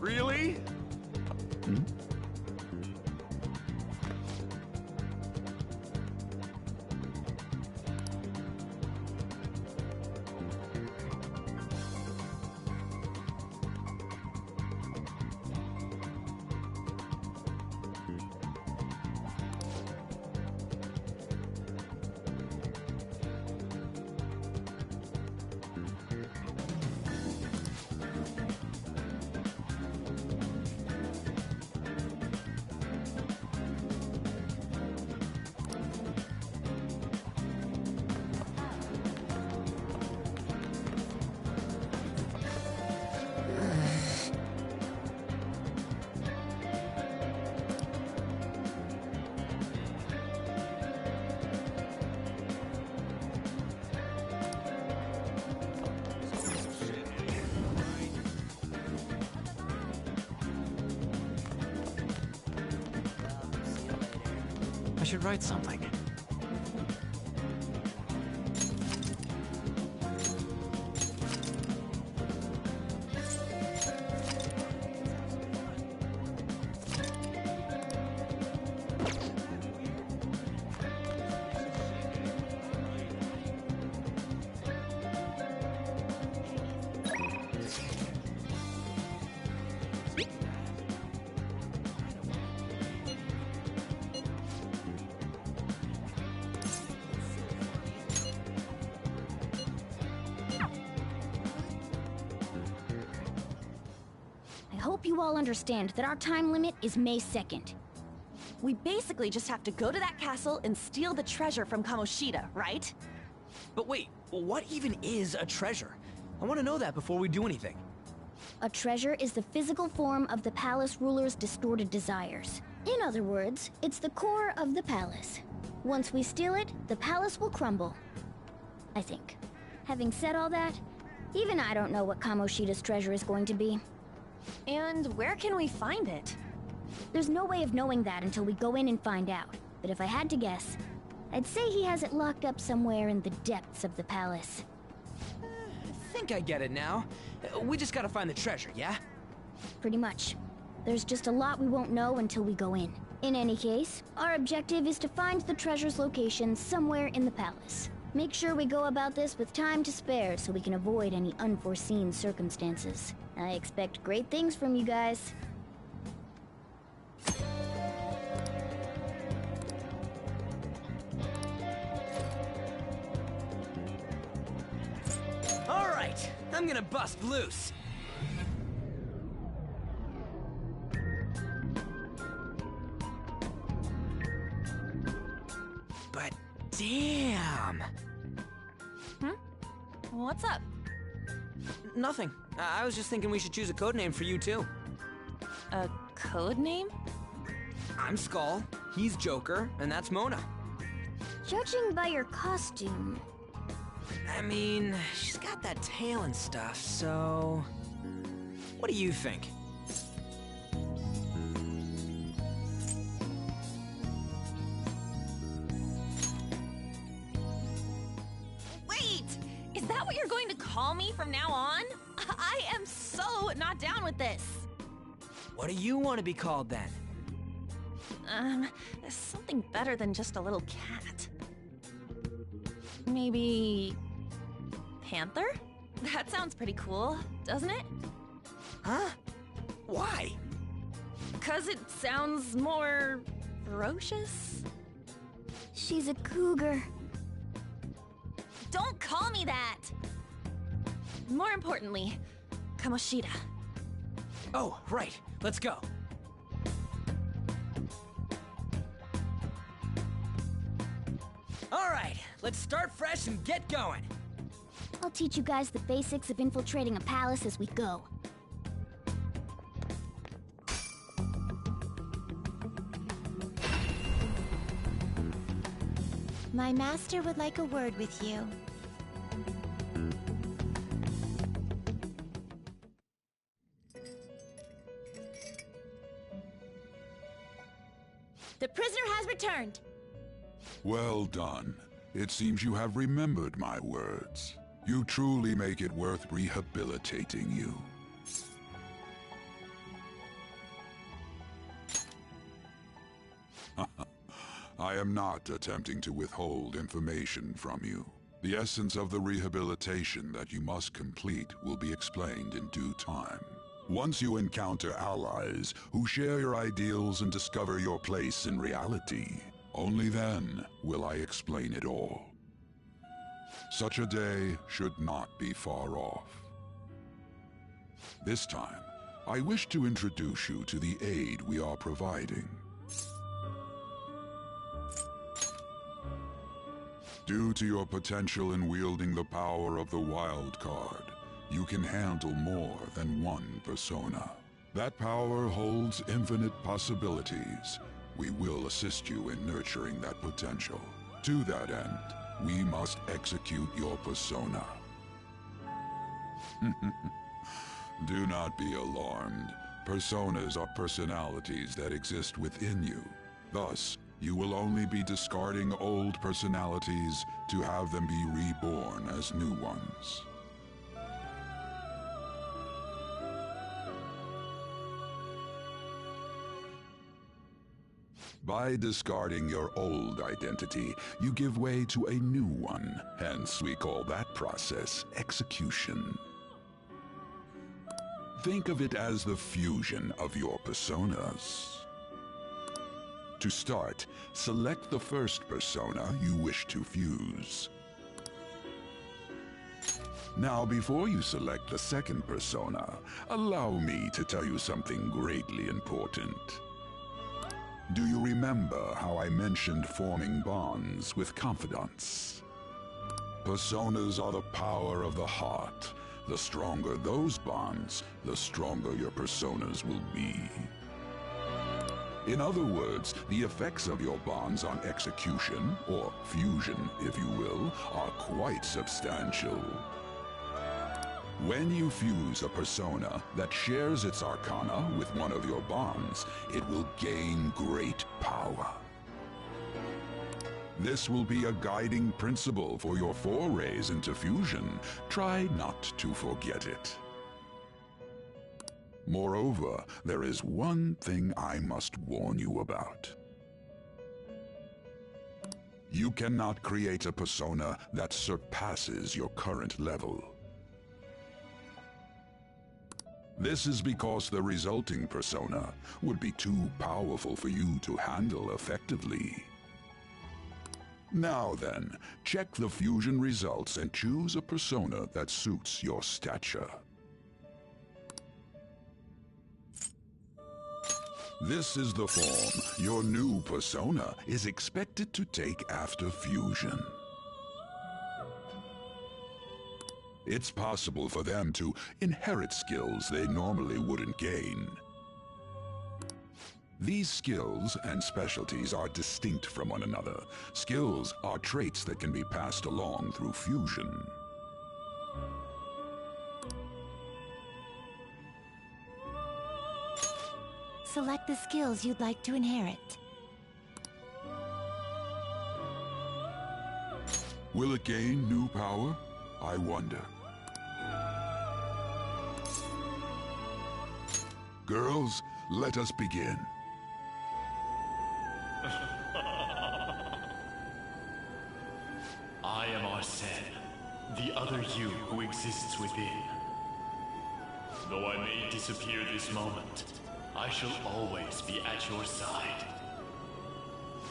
Really? should write something. I hope you all understand that our time limit is May 2nd. We basically just have to go to that castle and steal the treasure from Kamoshida, right? But wait, what even is a treasure? I want to know that before we do anything. A treasure is the physical form of the palace ruler's distorted desires. In other words, it's the core of the palace. Once we steal it, the palace will crumble. I think. Having said all that, even I don't know what Kamoshida's treasure is going to be. And where can we find it? There's no way of knowing that until we go in and find out. But if I had to guess, I'd say he has it locked up somewhere in the depths of the palace. I think I get it now. We just gotta find the treasure, yeah? Pretty much. There's just a lot we won't know until we go in. In any case, our objective is to find the treasure's location somewhere in the palace. Make sure we go about this with time to spare so we can avoid any unforeseen circumstances. I expect great things from you guys. All right, I'm gonna bust loose. But damn. What's up? Nothing. I was just thinking we should choose a code name for you too. A code name? I'm Skull, he's Joker, and that's Mona. Judging by your costume... I mean, she's got that tail and stuff, so... What do you think? Wait! Is that what you're going to call me from now on? I am so not down with this. What do you want to be called then? Something better than just a little cat. Maybe... Panther? That sounds pretty cool, doesn't it? Huh? Why? 'Cause it sounds more... ferocious? She's a cougar. Don't call me that! More importantly, Kamoshida. Oh, right. Let's go. All right, let's start fresh and get going. I'll teach you guys the basics of infiltrating a palace as we go. My master would like a word with you. The prisoner has returned. Well done. It seems you have remembered my words. You truly make it worth rehabilitating you. I am not attempting to withhold information from you. The essence of the rehabilitation that you must complete will be explained in due time. Once you encounter allies who share your ideals and discover your place in reality, only then will I explain it all. Such a day should not be far off. This time, I wish to introduce you to the aid we are providing. Due to your potential in wielding the power of the wild card, you can handle more than one persona. That power holds infinite possibilities. We will assist you in nurturing that potential. To that end, we must execute your persona. Do not be alarmed. Personas are personalities that exist within you. Thus, You will only be discarding old personalities to have them be reborn as new ones. By discarding your old identity, you give way to a new one, hence we call that process execution. Think of it as the fusion of your personas. To start, select the first persona you wish to fuse. Now, before you select the second persona, allow me to tell you something greatly important. Do you remember how I mentioned forming bonds with confidants? Personas are the power of the heart. The stronger those bonds, the stronger your personas will be. In other words, the effects of your bonds on execution, or fusion, if you will, are quite substantial. When you fuse a persona that shares its arcana with one of your bonds, it will gain great power. This will be a guiding principle for your forays into fusion. Try not to forget it. Moreover, there is one thing I must warn you about. You cannot create a persona that surpasses your current level. This is because the resulting persona would be too powerful for you to handle effectively. Now then, check the fusion results and choose a persona that suits your stature. This is the form your new persona is expected to take after fusion. It's possible for them to inherit skills they normally wouldn't gain. These skills and specialties are distinct from one another. Skills are traits that can be passed along through fusion. Select the skills you'd like to inherit. Will it gain new power? I wonder. Girls, let us begin. I am Arsene, the other you who exists within. Though I may disappear this moment, I shall always be at your side.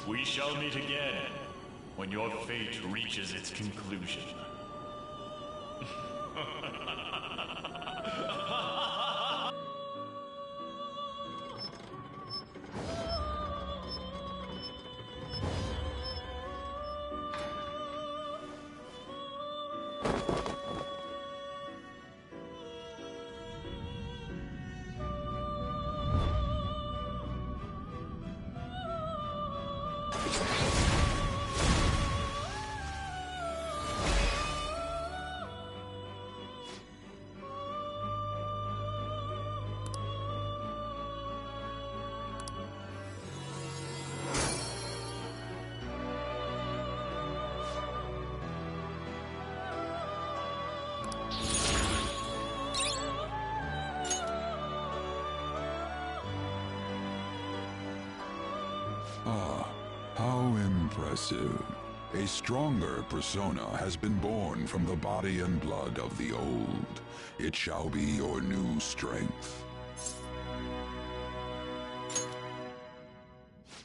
We shall meet again when your fate reaches its conclusion. Ah, how impressive. A stronger persona has been born from the body and blood of the old. It shall be your new strength.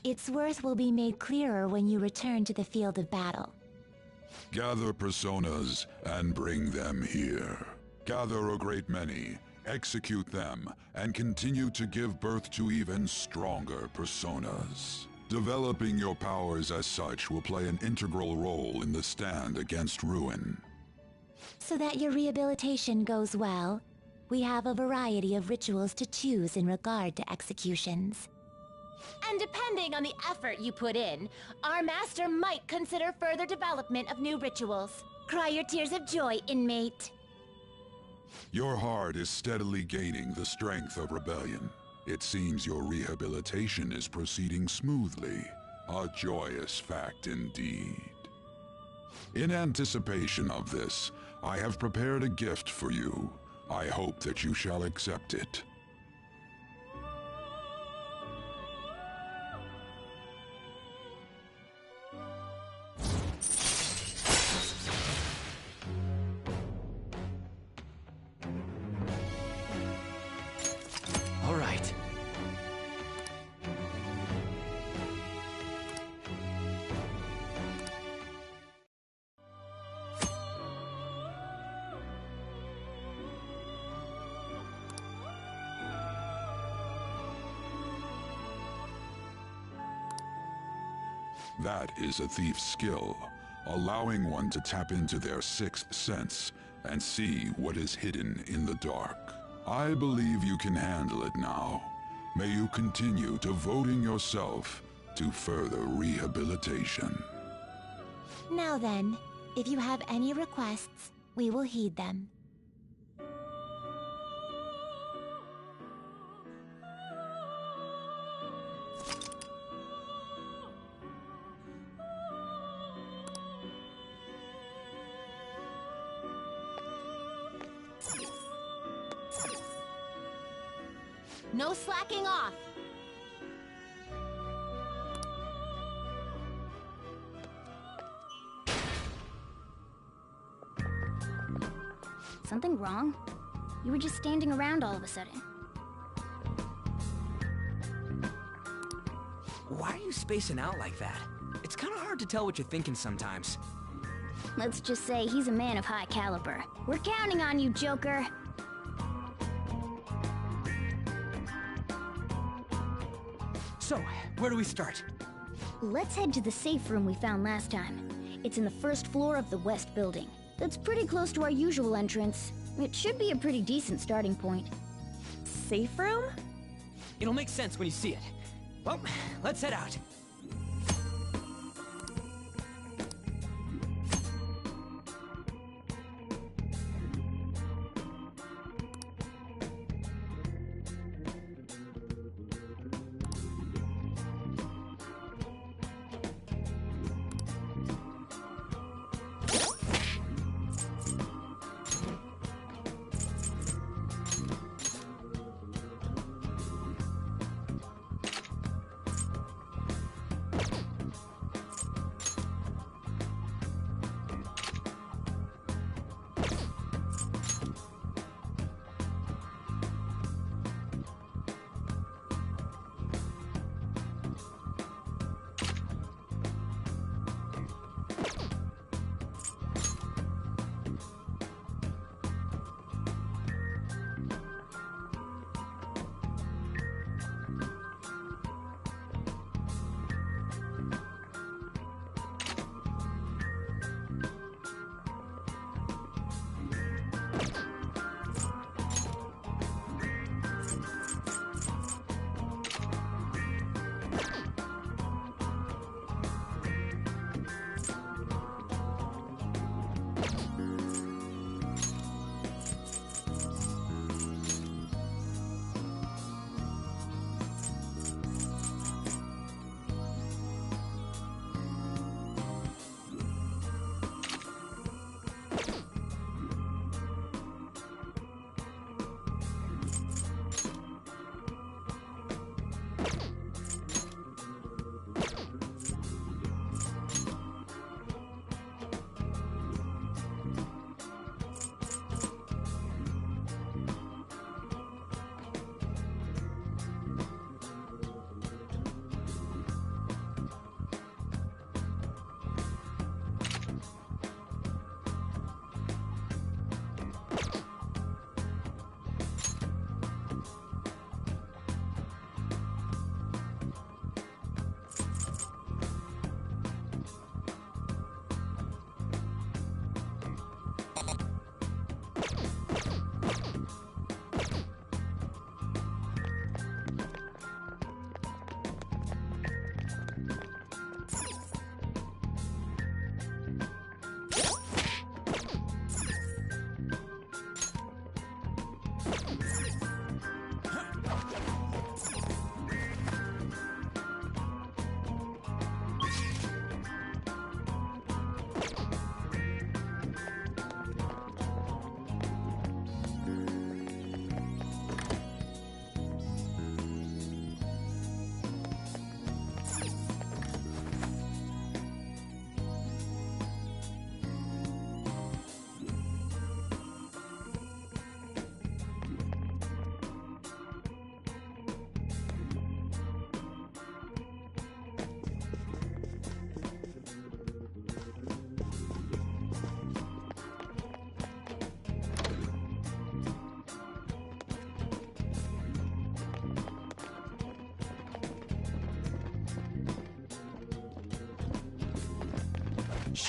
Its worth will be made clearer when you return to the field of battle. Gather personas and bring them here. Gather a great many, execute them, and continue to give birth to even stronger personas. Developing your powers as such will play an integral role in the stand against ruin. So that your rehabilitation goes well, we have a variety of rituals to choose in regard to executions. And depending on the effort you put in, our master might consider further development of new rituals. Cry your tears of joy, inmate. Your heart is steadily gaining the strength of rebellion. It seems your rehabilitation is proceeding smoothly. A joyous fact indeed. In anticipation of this, I have prepared a gift for you. I hope that you shall accept it. All right. That is a thief's skill, allowing one to tap into their sixth sense and see what is hidden in the dark. I believe you can handle it now. May you continue devoting yourself to further rehabilitation. Now then, if you have any requests, we will heed them. No slacking off! Something wrong? You were just standing around all of a sudden. Why are you spacing out like that? It's kind of hard to tell what you're thinking sometimes. Let's just say he's a man of high caliber. We're counting on you, Joker. So, where do we start? Let's head to the safe room we found last time. It's in the first floor of the west building. That's pretty close to our usual entrance. It should be a pretty decent starting point. Safe room? It'll make sense when you see it. Well, let's head out.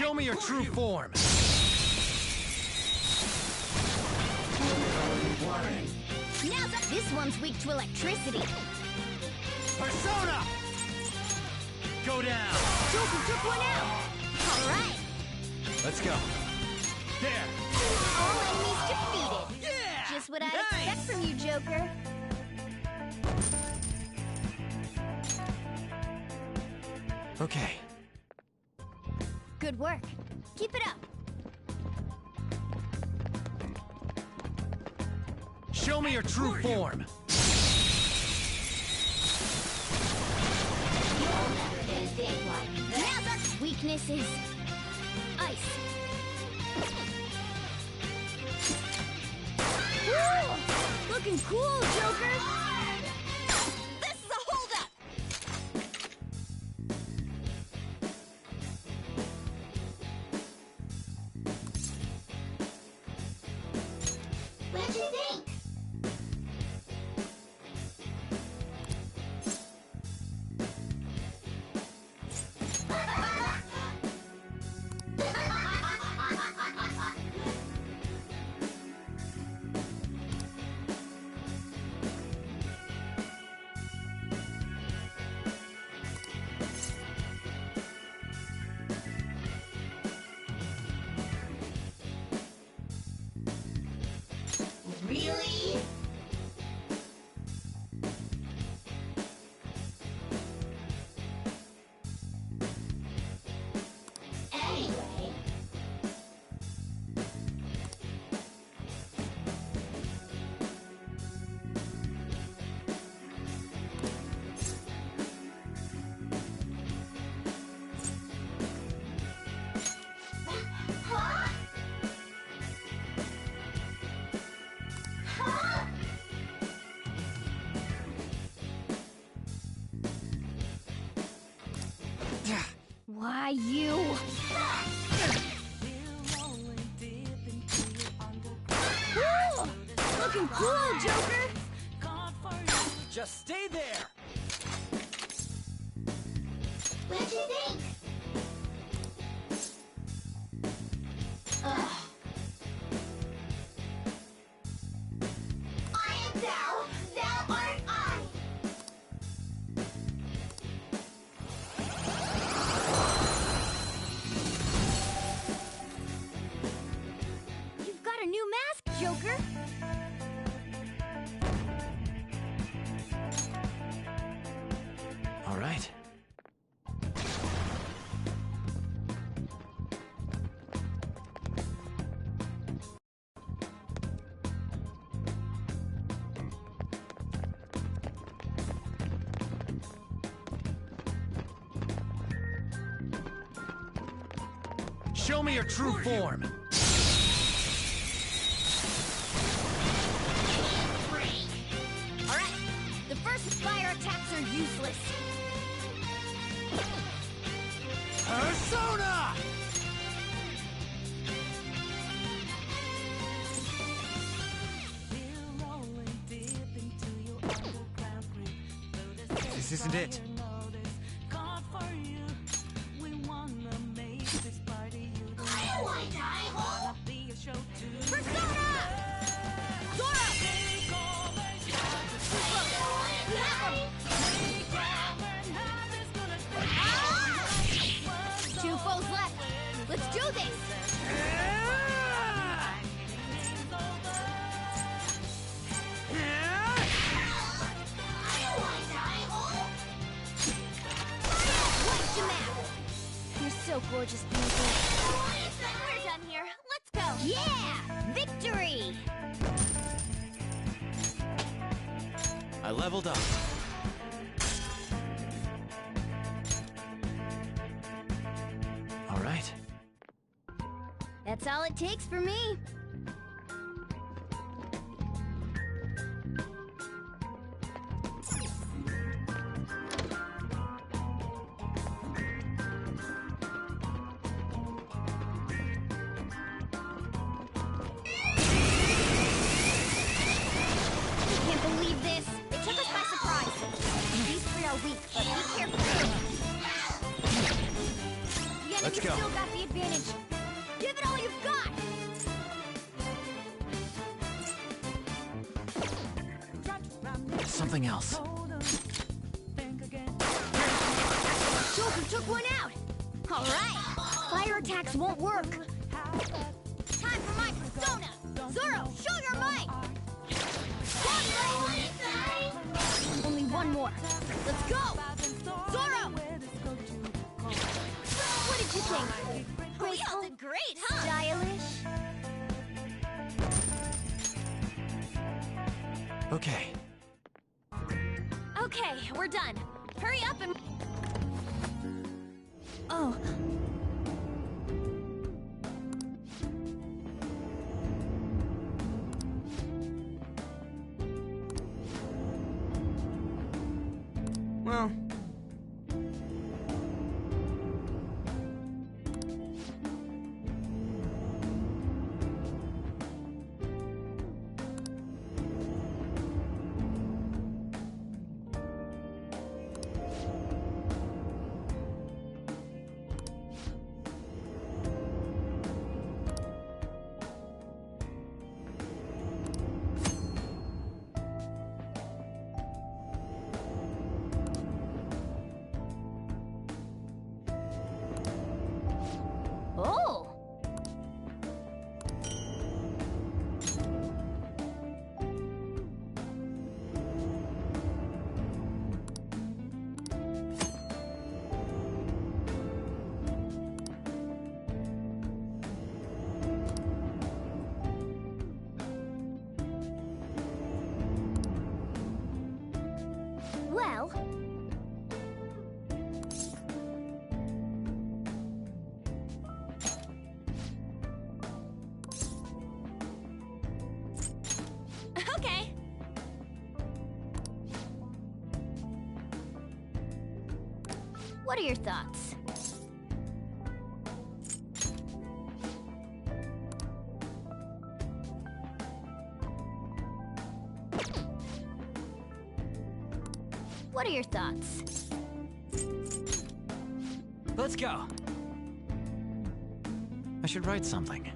Show me your true form. Now's up. This one's weak to electricity. Persona! Go down. Joker took one out. All right. Let's go. There. All enemies defeated. Yeah! Just what I'd Nice! expect from you, Joker. Okay. Good work. Keep it up. Show me your true form. Now's our weakness is ice. Woo! Looking cool, Joker. This is a holdup! What'd you think? Really? Anyway. Huh? Huh? Why you? Woo! Looking cool, Joker! Just stay there! What'd you think? Ugh. I am thou, thou art I. You've got a new mask, Joker. All right. Show me your true form. All right, the first fire attacks are useless. Persona! This isn't it. Persona! Zora! Two foes left. Let's do this! What's the matter? You're so gorgeous, Pinky. We're done here. Let's go. Yeah! Victory! I leveled up. All right. That's all it takes for me. Let's You've go. still got the advantage. Give it all you've got! Something else. Joker took one out! Alright! Fire attacks won't work! Time for my persona! Zoro, show your might! Only one more. Let's go! Zoro! What did you think? We all did great, huh? Stylish? Okay. Okay, we're done. Hurry up and... Oh. Well... Oh! Well... Okay. What are your thoughts? What are your thoughts? Let's go. I should write something.